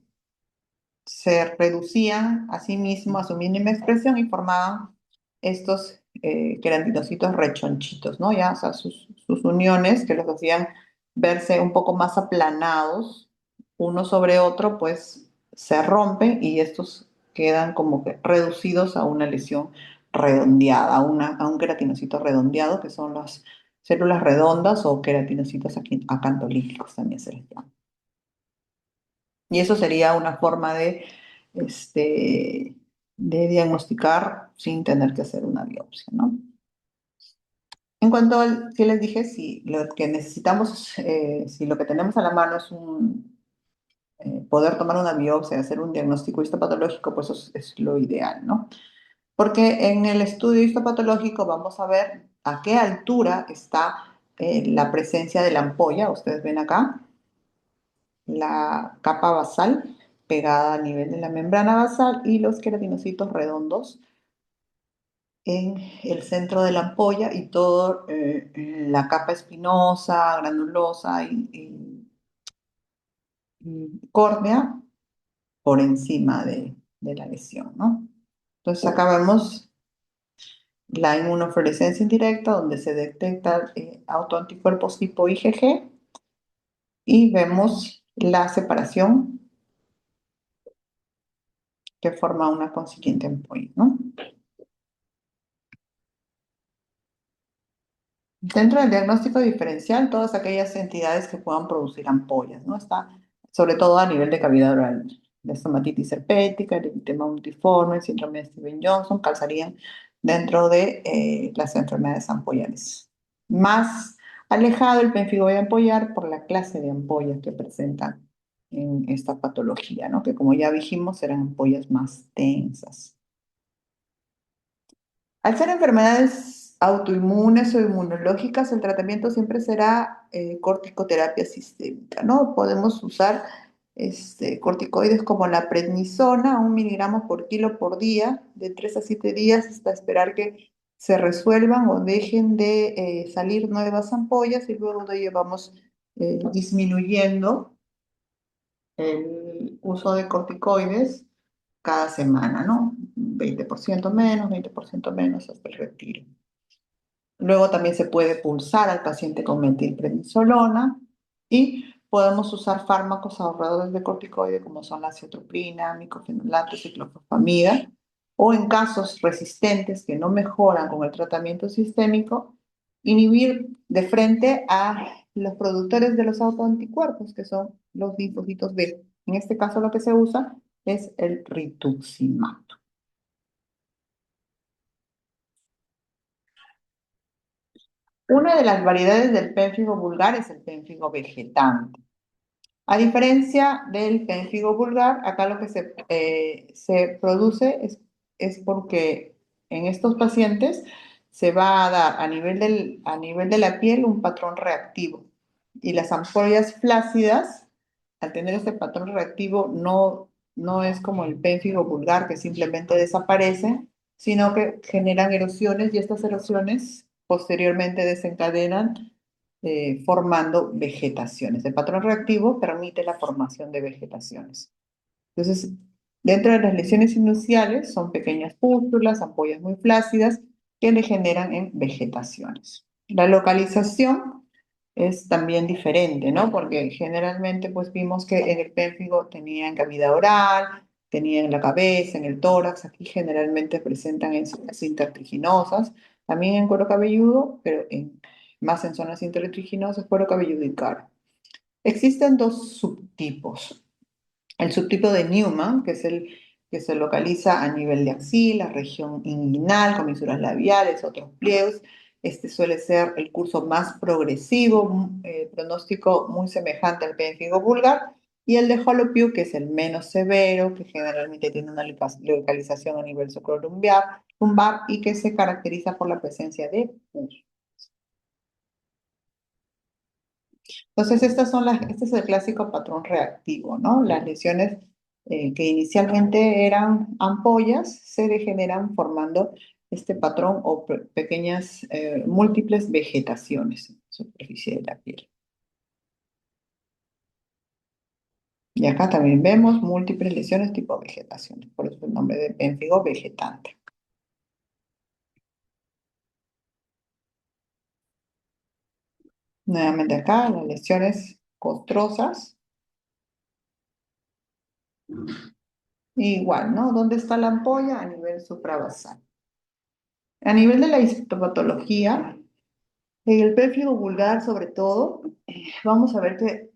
se reducían a sí mismo a su mínima expresión y formaban estos queratinocitos rechonchitos, ¿no? Ya, o sea, sus uniones que los hacían verse un poco más aplanados uno sobre otro, pues se rompen y estos quedan como que reducidos a una lesión redondeada, a un queratinocito redondeado, que son las células redondas o queratinocitos acantolíticos también se les llama. Y eso sería una forma de diagnosticar sin tener que hacer una biopsia, ¿no? En cuanto al que les dije, si lo que necesitamos, si lo que tenemos a la mano es poder tomar una biopsia, hacer un diagnóstico histopatológico, pues eso es lo ideal, ¿no? Porque en el estudio histopatológico vamos a ver a qué altura está la presencia de la ampolla, ustedes ven acá, la capa basal pegada a nivel de la membrana basal y los queratinocitos redondos en el centro de la ampolla y todo la capa espinosa, granulosa y córnea por encima de la lesión, ¿no? Entonces acá vemos la inmunofluorescencia indirecta donde se detecta autoanticuerpos tipo IgG y vemos la separación que forma una consiguiente ampolla, ¿no? Dentro del diagnóstico diferencial, todas aquellas entidades que puedan producir ampollas, ¿no? Está sobre todo a nivel de cavidad oral. La estomatitis herpética, el eritema multiforme, el síndrome de Stevens-Johnson calzarían dentro de las enfermedades ampollares. Más alejado el pemfigoide ampollar por la clase de ampollas que presentan en esta patología, ¿no? Que como ya dijimos, eran ampollas más tensas. Al ser enfermedades autoinmunes o inmunológicas, el tratamiento siempre será corticoterapia sistémica, ¿no? Podemos usar corticoides como la prednisona, 1 miligramo por kilo por día, de 3 a 7 días hasta esperar que se resuelvan o dejen de salir nuevas ampollas y luego de ello vamos disminuyendo el uso de corticoides cada semana, ¿no? 20% menos hasta el retiro. Luego también se puede pulsar al paciente con metilprednisolona y podemos usar fármacos ahorradores de corticoide como son la ciotroplina, micofenolato, ciclofosfamida, o en casos resistentes que no mejoran con el tratamiento sistémico, inhibir de frente a los productores de los autoanticuerpos, que son los linfocitos B. En este caso lo que se usa es el rituximab. Una de las variedades del pénfigo vulgar es el pénfigo vegetante. A diferencia del pénfigo vulgar, acá lo que se produce es porque en estos pacientes se va a dar a nivel de la piel un patrón reactivo. Y las ampollas flácidas, al tener este patrón reactivo, no es como el pénfigo vulgar que simplemente desaparece, sino que generan erosiones y estas erosiones posteriormente desencadenan formando vegetaciones. El patrón reactivo permite la formación de vegetaciones. Entonces, dentro de las lesiones inusuales son pequeñas pústulas, ampollas muy flácidas que degeneran en vegetaciones. La localización es también diferente, ¿no? Porque generalmente pues vimos que en el pénfigo tenía en cavidad oral, tenía en la cabeza, en el tórax, aquí generalmente presentan en zonas intertriginosas, también en cuero cabelludo, pero más en zonas intertriginosas, cuero cabelludo y cara. Existen dos subtipos. El subtipo de Newman, que es el que se localiza a nivel de axila, región inguinal, comisuras labiales, otros pliegues. Este suele ser el curso más progresivo, pronóstico muy semejante al pénfigo vulgar. Y el de Hollow-Pugh, que es el menos severo, que generalmente tiene una localización a nivel supralumbar y que se caracteriza por la presencia de pus. Entonces, este es el clásico patrón reactivo, ¿no? Las lesiones que inicialmente eran ampollas se degeneran formando este patrón o pequeñas múltiples vegetaciones en la superficie de la piel. Y acá también vemos múltiples lesiones tipo vegetaciones, por eso el nombre de pénfigo vegetante. Nuevamente acá, las lesiones costrosas. Igual, ¿no? ¿Dónde está la ampolla? A nivel suprabasal. A nivel de la histopatología, en el pérfido vulgar, sobre todo, vamos a ver que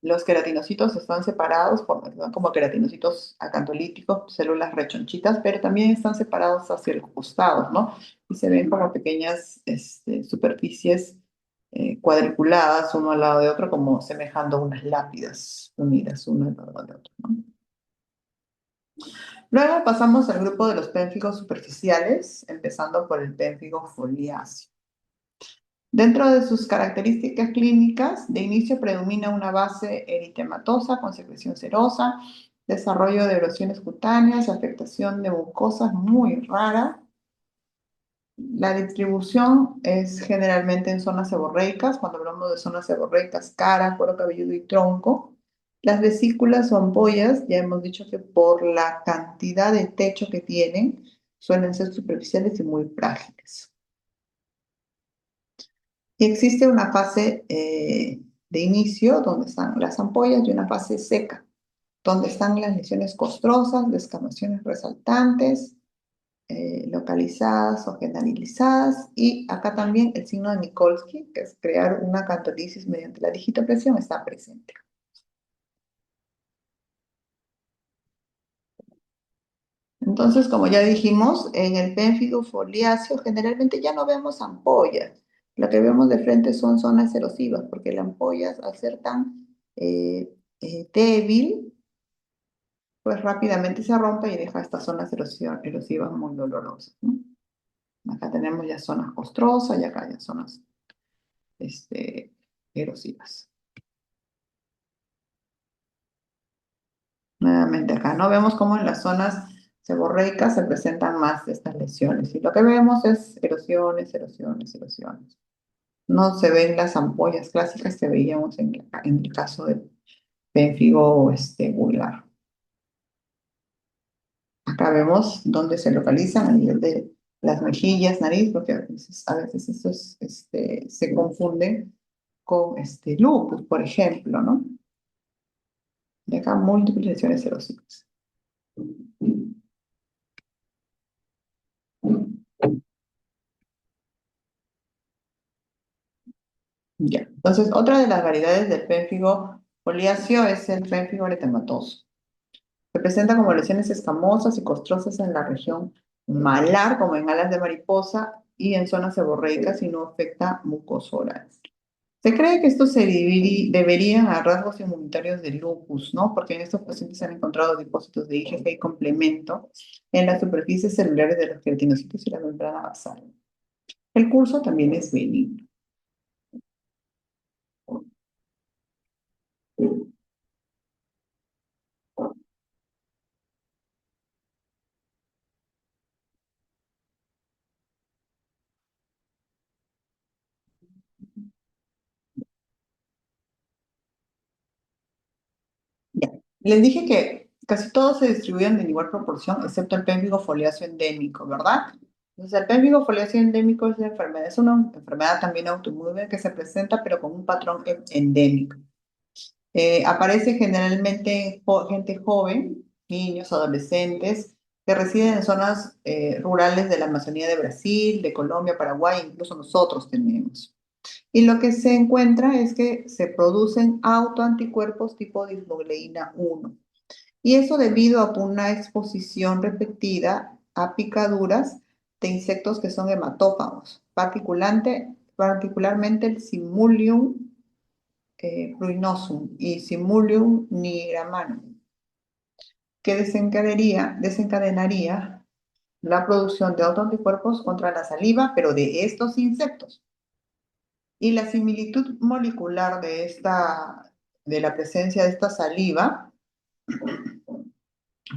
los queratinocitos están separados, están como queratinocitos acantolíticos, células rechonchitas, pero también están separados hacia los costados, ¿no? Y se ven como pequeñas superficies cuadriculadas uno al lado de otro, como semejando unas lápidas unidas uno al lado de otro, ¿no? Luego pasamos al grupo de los pénfigos superficiales, empezando por el pénfigo foliáceo. Dentro de sus características clínicas, de inicio predomina una base eritematosa con secreción serosa, desarrollo de erosiones cutáneas, afectación de mucosas muy rara, La distribución es generalmente en zonas seborreicas. Cuando hablamos de zonas seborreicas, cara, cuero cabelludo y tronco. Las vesículas o ampollas, ya hemos dicho que por la cantidad de techo que tienen, suelen ser superficiales y muy frágiles. Y existe una fase de inicio donde están las ampollas y una fase seca, donde están las lesiones costrosas, descamaciones resaltantes, localizadas o generalizadas, y acá también el signo de Mikulski, que es crear una acantolisis mediante la digitopresión, está presente. Entonces, como ya dijimos, en el pénfigo foliáceo generalmente ya no vemos ampollas. Lo que vemos de frente son zonas erosivas, porque la ampolla, al ser tan débil, pues rápidamente se rompe y deja estas zonas erosivas muy dolorosas, ¿no? Acá tenemos ya zonas costrosas y acá ya zonas este, erosivas. Nuevamente acá, ¿no? Vemos cómo en las zonas seborreicas se presentan más estas lesiones. Y lo que vemos es erosiones, erosiones, erosiones. No se ven las ampollas clásicas que veíamos en el caso del pénfigo vulgar. Acá vemos dónde se localizan a nivel de las mejillas, nariz, porque a veces estos se confunden con lupus, por ejemplo, ¿no? De acá múltiples lesiones erosivas. Ya. Entonces, otra de las variedades del pénfigo foliáceo es el pénfigo eritematoso. Se presenta como lesiones escamosas y costrosas en la región malar, como en alas de mariposa, y en zonas seborreicas y no afecta mucosa oral. Se cree que estos deberían a rasgos inmunitarios del lupus, ¿no? Porque en estos pacientes se han encontrado depósitos de IgG y complemento en las superficies celulares de los queratinocitos y la membrana basal. El curso también es benigno. Ya. Les dije que casi todos se distribuyen en igual proporción, excepto el pénfigo foliáceo endémico, ¿verdad? Entonces, el pénfigo foliáceo endémico es una enfermedad también autoinmune que se presenta, pero con un patrón endémico. Aparece generalmente en gente joven, niños, adolescentes, que residen en zonas rurales de la Amazonía de Brasil, de Colombia, Paraguay, incluso nosotros tenemos. Y lo que se encuentra es que se producen autoanticuerpos tipo dismogleína 1. Y eso debido a una exposición repetida a picaduras de insectos que son hematófagos, particularmente el Simulium ruinosum y Simulium nigramanum, que desencadenaría la producción de autoanticuerpos contra la saliva, pero de estos insectos. Y la similitud molecular de la presencia de esta saliva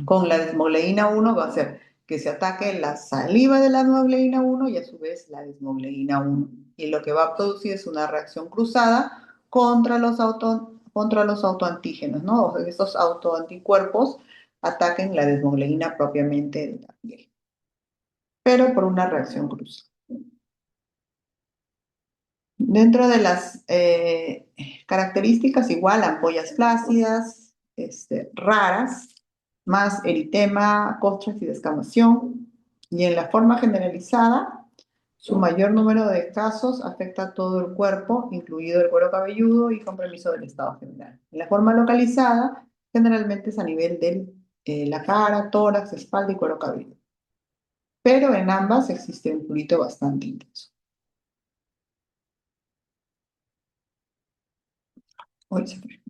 con la desmogleína 1 va a ser que se ataque la saliva de la desmogleína 1 y a su vez la desmogleína 1. Y lo que va a producir es una reacción cruzada contra los autoantígenos, ¿no? O sea, estos autoanticuerpos ataquen la desmogleína propiamente de la piel, pero por una reacción cruzada. Dentro de las características, igual, ampollas flácidas, raras, más eritema, costras y descamación. Y en la forma generalizada, su mayor número de casos afecta a todo el cuerpo, incluido el cuero cabelludo y con permiso del estado general. En la forma localizada, generalmente es a nivel de la cara, tórax, espalda y cuero cabelludo. Pero en ambas existe un prurito bastante intenso. Uy, se fue.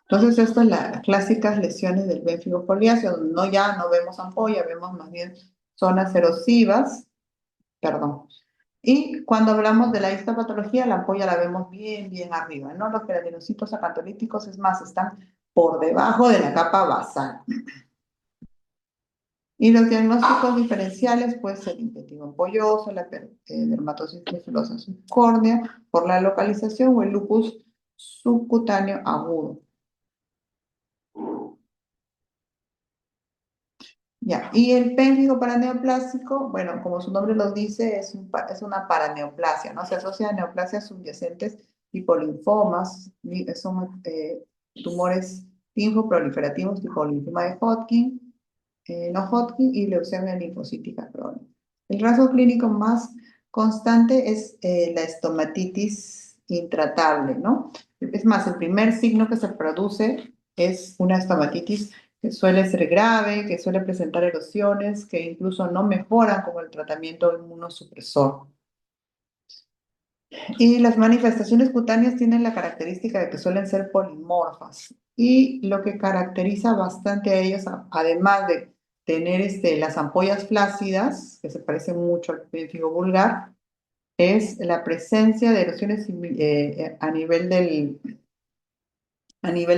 Entonces, estas son las clásicas lesiones del pénfigo foliáceo, donde ya no vemos ampolla, vemos más bien zonas erosivas, perdón. Y cuando hablamos de la histopatología, la ampolla la vemos bien, bien arriba, ¿no? Los queratinocitos acantolíticos, es más, están por debajo de la capa basal. Y los diagnósticos diferenciales, pues el intestino ampolloso, la dermatosis pustulosa subcórnea, por la localización o el lupus subcutáneo agudo. Ya, y el pénfigo paraneoplásico, bueno, como su nombre lo dice, es una paraneoplasia, ¿no? Se asocia a neoplasias subyacentes tipo linfomas, son tumores linfoproliferativos tipo linfoma de Hodgkin, no Hodgkin y leucemia linfocítica crónica. El rasgo clínico más constante es la estomatitis intratable, ¿no? Es más, el primer signo que se produce es una estomatitis que suele ser grave, que suele presentar erosiones, que incluso no mejoran con el tratamiento inmunosupresor. Y las manifestaciones cutáneas tienen la característica de que suelen ser polimorfas. Y lo que caracteriza bastante a ellos, además de tener las ampollas flácidas, que se parecen mucho al pénfigo vulgar, es la presencia de erosiones a nivel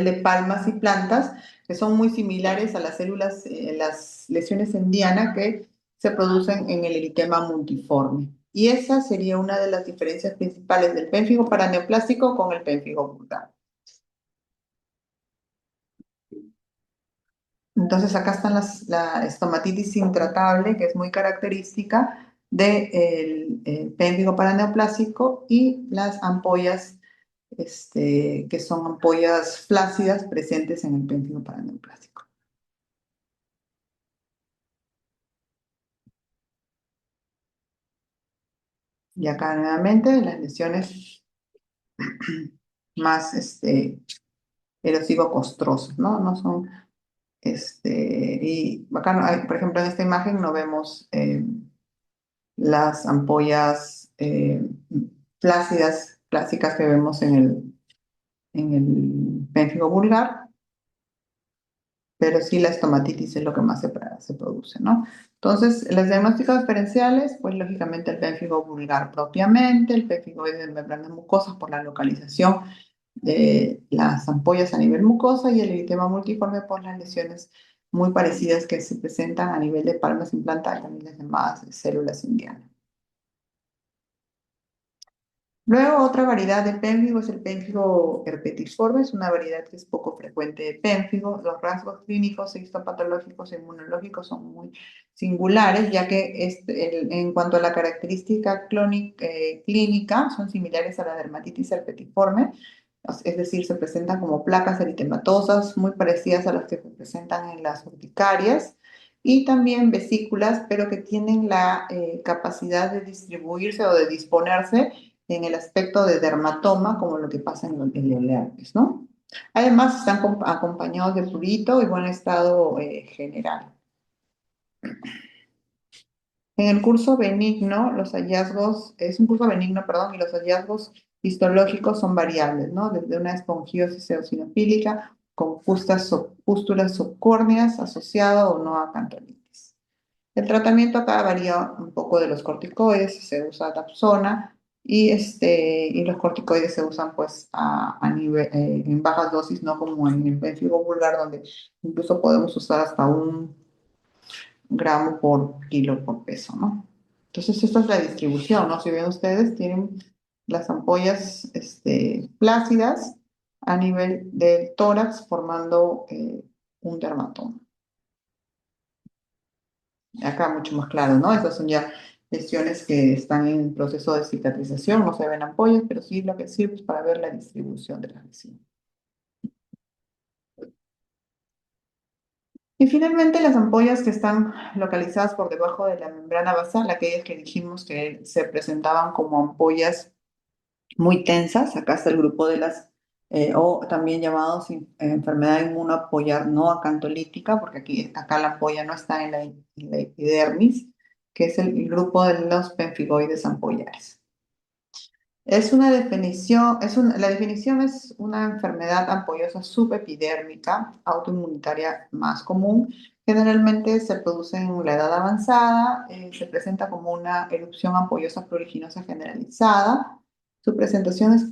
de palmas y plantas, que son muy similares a las células, las lesiones en diana que se producen en el eritema multiforme. Y esa sería una de las diferencias principales del pénfigo paraneoplásico con el pénfigo vulgar. Entonces acá están la estomatitis intratable, que es muy característica del pénfigo paraneoplásico, y las ampollas, que son ampollas flácidas presentes en el pénfigo paraneoplásico. Y acá nuevamente las lesiones más erosivo-costrosas, ¿no? No son, y acá, por ejemplo, en esta imagen no vemos las ampollas flácidas, clásicas que vemos en el pénfigo vulgar, pero sí la estomatitis es lo que más se produce, ¿no? Entonces, los diagnósticos diferenciales, pues lógicamente el pénfigo vulgar propiamente, el pénfigoide de membranas mucosas por la localización de las ampollas a nivel mucosa y el eritema multiforme por las lesiones muy parecidas que se presentan a nivel de palmas implantadas, también las llamadas células indianas. Luego, otra variedad de pénfigo es el pénfigo herpetiforme, es una variedad que es poco frecuente de pénfigo. Los rasgos clínicos, histopatológicos e inmunológicos son muy singulares, ya que en cuanto a la característica clínica, son similares a la dermatitis herpetiforme, es decir, se presentan como placas eritematosas muy parecidas a las que se presentan en las urticarias, y también vesículas, pero que tienen la capacidad de distribuirse o de disponerse en el aspecto de dermatoma, como lo que pasa en el herpes, ¿no? Además, están acompañados de prurito y buen estado general. En el curso benigno, los hallazgos, es un curso benigno, perdón, y los hallazgos histológicos son variables, ¿no? Desde una esponjiosis eosinofílica con pústulas subcórneas asociada o no a cantolitis. El tratamiento acá varía un poco de los corticoides, se usa Dapsona y los corticoides se usan pues a nivel, en bajas dosis, no como en el pénfigo vulgar, donde incluso podemos usar hasta 1 gramo por kilo por peso, ¿no? Entonces esta es la distribución, ¿no? Si ven ustedes, tienen las ampollas plácidas a nivel del tórax formando un dermatoma. Acá mucho más claro, ¿no? Esas son ya lesiones que están en proceso de cicatrización, no se ven ampollas, pero sí lo que sirve es para ver la distribución de las lesiones. Y finalmente las ampollas que están localizadas por debajo de la membrana basal, aquellas que dijimos que se presentaban como ampollas muy tensas, acá está el grupo de las, o también llamados enfermedad inmunoapoyar no acantolítica, porque acá la ampolla no está en la epidermis, que es el grupo de los pemfigoides ampollares. Es una definición, la definición es una enfermedad ampollosa subepidérmica, autoinmunitaria más común. Generalmente se produce en la edad avanzada, se presenta como una erupción ampollosa pruriginosa generalizada. Su presentación es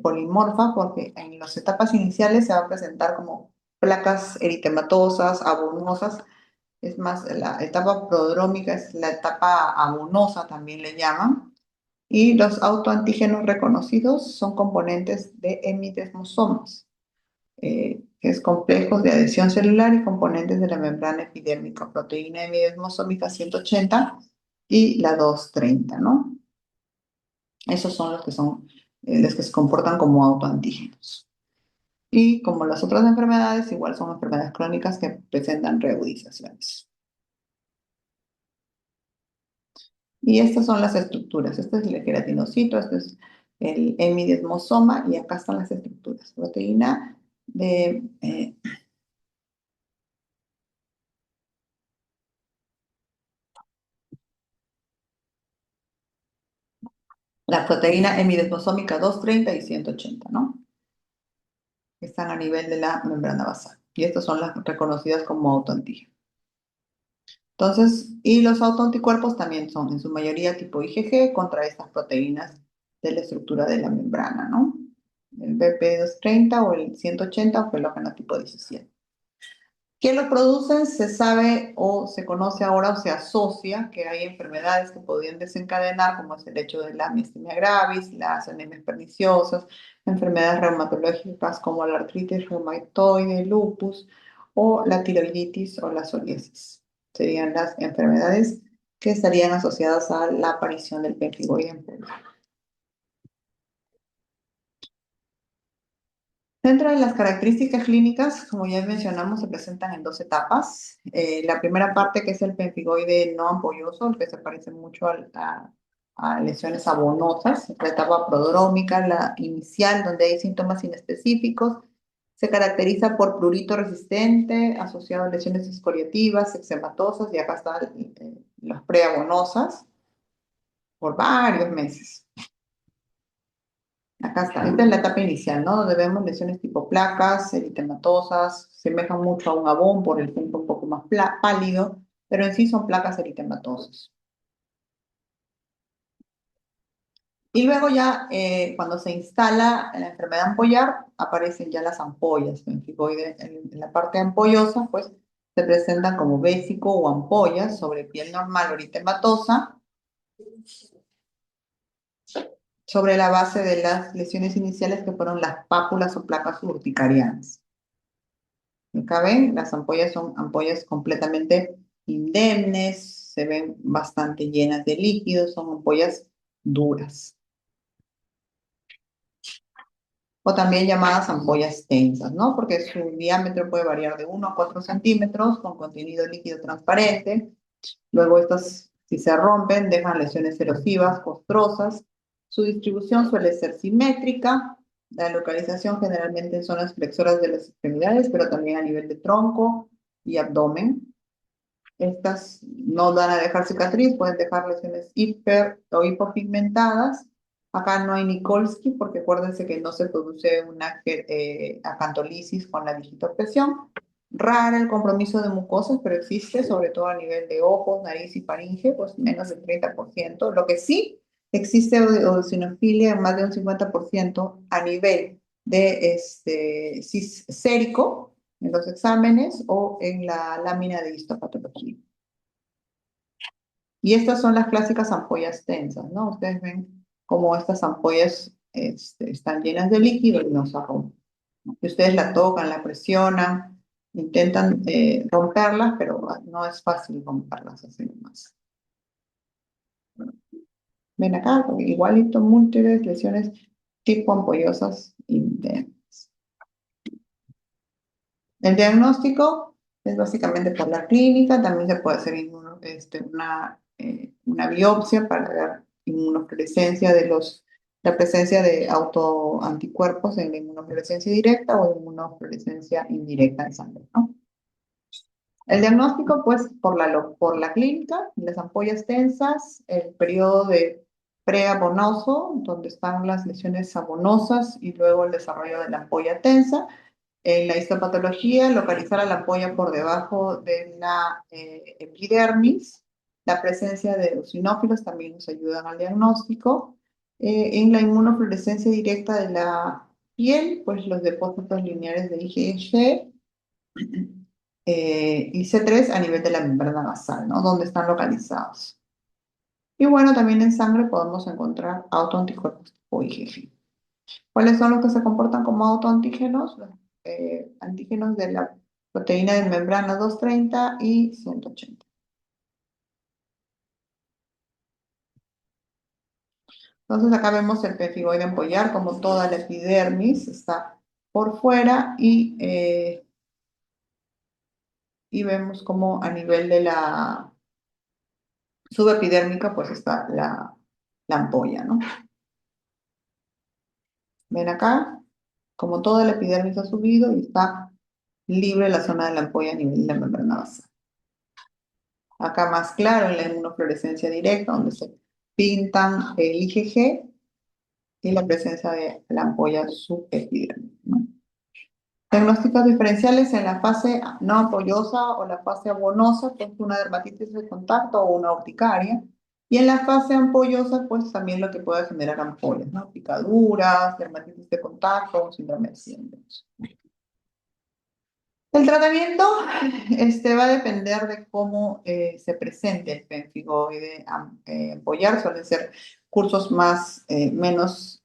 polimorfa porque en las etapas iniciales se va a presentar como placas eritematosas, abonosas, Es más, la etapa prodrómica es la etapa abonosa, también le llaman. Y los autoantígenos reconocidos son componentes de hemidesmosomas, que es complejos de adhesión celular y componentes de la membrana epidérmica, proteína hemidesmosómica 180 y la 230, ¿no? Esos son los que se comportan como autoantígenos. Y como las otras enfermedades, igual son enfermedades crónicas que presentan reagudizaciones. Y estas son las estructuras. Este es el queratinocito, este es el hemidesmosoma y acá están las estructuras. Proteína de la proteína hemidesmosómica 230 y 180, ¿no? Que están a nivel de la membrana basal. Y estas son las reconocidas como autoantígenos. Entonces, y los autoanticuerpos también son en su mayoría tipo IgG contra estas proteínas de la estructura de la membrana, ¿no? El BP230 o el 180 o quelógeno tipo 17. ¿Qué lo producen? Se sabe o se conoce ahora o se asocia que hay enfermedades que podrían desencadenar, como es el hecho de la miastenia gravis, las anemias perniciosas, enfermedades reumatológicas como la artritis reumatoide, el lupus o la tiroiditis o la psoriasis. Serían las enfermedades que estarían asociadas a la aparición del pemphigoide en público. Dentro de las características clínicas, como ya mencionamos, se presentan en dos etapas. La primera parte, que es el pemfigoide no ampolloso, el que se parece mucho a lesiones abonosas, la etapa prodrómica, la inicial, donde hay síntomas inespecíficos, se caracteriza por prurito resistente, asociado a lesiones escoriativas, eczematosas, y acá están las preabonosas, por varios meses. Acá está, esta es la etapa inicial, ¿no? Donde vemos lesiones tipo placas, eritematosas, semejan mucho a un abón por el punto un poco más pálido, pero en sí son placas eritematosas. Y luego ya, cuando se instala la enfermedad ampollar, aparecen ya las ampollas. En la parte ampollosa, pues, se presentan como vésico o ampollas sobre piel normal o eritematosa, sobre la base de las lesiones iniciales que fueron las pápulas o placas urticarianas. Acá ven, las ampollas son ampollas completamente indemnes, se ven bastante llenas de líquidos, son ampollas duras. O también llamadas ampollas tensas, ¿no? Porque su diámetro puede variar de 1 a 4 centímetros con contenido líquido transparente. Luego estas, si se rompen, dejan lesiones erosivas, costrosas. Su distribución suele ser simétrica. La localización generalmente en zonas flexoras de las extremidades, pero también a nivel de tronco y abdomen. Estas no van a dejar cicatriz, pueden dejar lesiones hiper o hipopigmentadas. Acá no hay Nikolsky porque acuérdense que no se produce una acantolisis con la digitopresión. Rara el compromiso de mucosas, pero existe, sobre todo a nivel de ojos, nariz y faringe, pues menos del 30%. Lo que sí existe eosinofilia en más de un 50% a nivel de sérico en los exámenes o en la lámina de histopatología. Y estas son las clásicas ampollas tensas, ¿no? Ustedes ven cómo estas ampollas están llenas de líquido y no se rompen. Y ustedes la tocan, la presionan, intentan romperlas, pero no es fácil romperlas así nomás. Ven acá, igualito, múltiples lesiones tipo ampollosas intensas. El diagnóstico es básicamente por la clínica, también se puede hacer una biopsia para ver la presencia de autoanticuerpos en la inmunofluorescencia directa o inmunofluorescencia indirecta en sangre, ¿no? El diagnóstico, pues, por la clínica, las ampollas tensas, el periodo de preabonoso, donde están las lesiones abonosas y luego el desarrollo de la ampolla tensa. En la histopatología, localizar a la ampolla por debajo de la epidermis. La presencia de eosinófilos también nos ayudan al diagnóstico. En la inmunofluorescencia directa de la piel, pues los depósitos lineares de IgG. y C3 a nivel de la membrana basal, ¿no? Donde están localizados. Y bueno, también en sangre podemos encontrar autoanticuerpos tipo IgG. ¿Cuáles son los que se comportan como autoantígenos? Los antígenos de la proteína de membrana 230 y 180. Entonces acá vemos el pemphigoide ampollar como toda la epidermis está por fuera y vemos como a nivel de la subepidérmica pues está la ampolla, ¿no? Ven acá, como toda la epidermis ha subido y está libre la zona de la ampolla a nivel de la membrana basal. Acá más claro en la inmunofluorescencia directa, donde se pintan el IgG y la presencia de la ampolla subepidérmica, ¿no? Diagnósticos diferenciales en la fase no ampollosa o la fase abonosa, pues una dermatitis de contacto o una urticaria. Y en la fase ampollosa, pues también lo que puede generar ampollas, ¿no? Picaduras, dermatitis de contacto o síndrome de Sjögren's. El tratamiento va a depender de cómo se presente el pemphigoide ampollar. Suelen ser cursos menos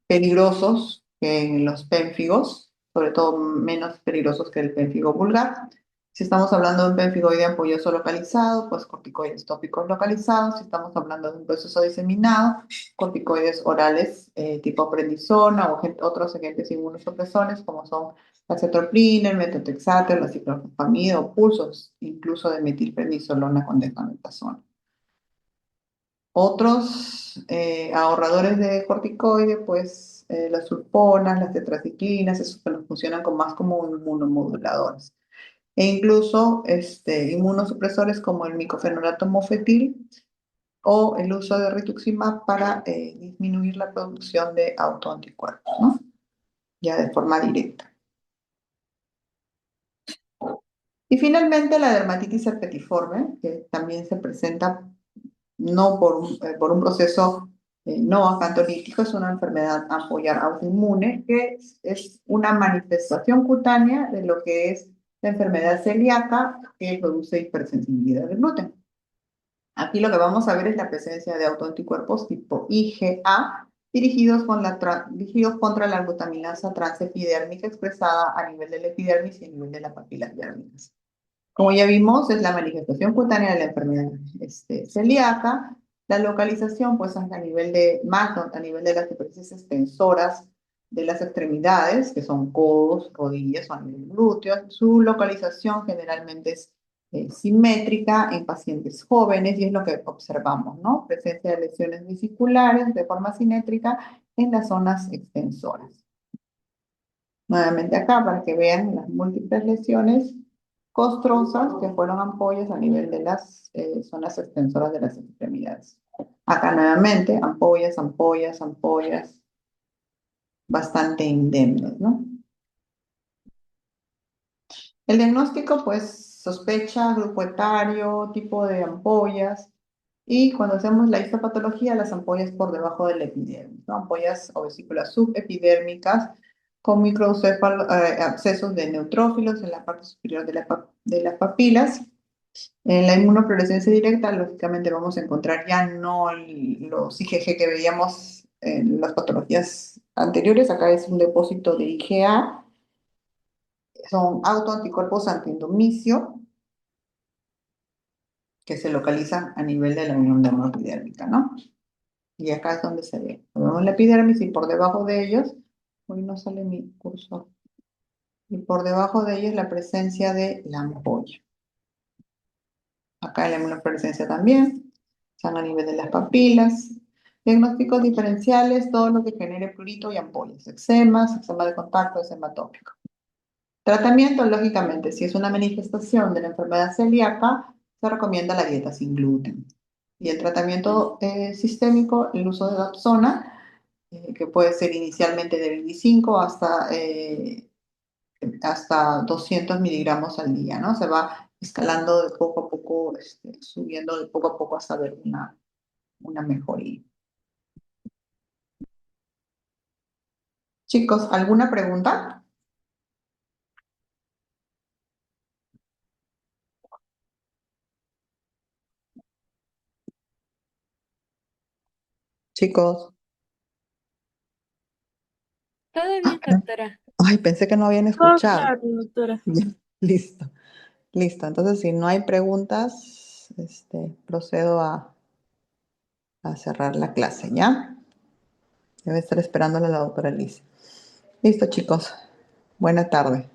peligrosos que en los pénfigos, sobre todo menos peligrosos que el pénfigo vulgar. Si estamos hablando de un pemphigoide ampolloso localizado, pues corticoides tópicos localizados. Si estamos hablando de un proceso diseminado, corticoides orales tipo prednisona o otros agentes inmunosupresores como son la cetropina, el metotrexato, la ciclofosfamida o pulsos, incluso de metilprednisolona con dexametasona. Otros ahorradores de corticoide, pues las sulfonas, las tetraciclinas, esos que nos funcionan más como inmunomoduladores. E incluso inmunosupresores como el micofenolato mofetil o el uso de rituximab para disminuir la producción de autoanticuerpos, ¿no? Ya de forma directa. Y finalmente la dermatitis herpetiforme, que también se presenta no por un proceso no acantolítico, es una enfermedad ampollar autoinmune que es una manifestación cutánea de lo que es la enfermedad celíaca que produce hipersensibilidad al gluten. Aquí lo que vamos a ver es la presencia de autoanticuerpos tipo IgA dirigidos contra la glutaminasa transepidérmica expresada a nivel de la epidermis y a nivel de las papilas dérmicas. Como ya vimos, es la manifestación cutánea de la enfermedad celíaca. La localización, pues, es a nivel de más, a nivel de las superficies extensoras de las extremidades, que son codos, rodillas o a nivel glúteos. Su localización generalmente es simétrica en pacientes jóvenes y es lo que observamos, ¿no? Presencia de lesiones vesiculares de forma simétrica en las zonas extensoras. Nuevamente acá para que vean las múltiples lesiones costrosas que fueron ampollas a nivel de las zonas extensoras de las extremidades. Acá nuevamente ampollas, ampollas, ampollas, bastante indemnes, ¿no? El diagnóstico, pues, sospecha, grupo etario, tipo de ampollas, y cuando hacemos la histopatología, las ampollas por debajo del epidermis, ¿no? Ampollas o vesículas subepidérmicas con abscesos de neutrófilos en la parte superior de las papilas. En la inmunofluorescencia directa, lógicamente vamos a encontrar ya no los IgG que veíamos en las patologías anteriores. Acá es un depósito de IgA, son autoanticuerpos antiendomicio que se localizan a nivel de la unión dermoepidérmica, ¿no? Y acá es donde se ve. Vemos la epidermis y por debajo de ellos, hoy no sale mi cursor, y por debajo de ellos la presencia de la ampolla. Acá en la inmunofluorescencia también, están a nivel de las papilas. Diagnósticos diferenciales, todo lo que genere prurito y ampollas, eczemas, eczema de contacto, eczema tópico. Tratamiento, lógicamente, si es una manifestación de la enfermedad celíaca, se recomienda la dieta sin gluten. Y el tratamiento sistémico, el uso de Dapsona, que puede ser inicialmente de 25 hasta 200 miligramos al día, ¿no? Se va escalando de poco a poco, subiendo de poco a poco hasta ver una mejoría. Chicos, ¿alguna pregunta? Chicos, Todo bien, doctora. ay, pensé que no habían Oh, escuchado. claro, doctora. Ya, listo, listo. Entonces, si no hay preguntas, procedo a cerrar la clase, ¿ya? Debe estar esperándole a la doctora Liz. Listo, chicos. Buena tarde.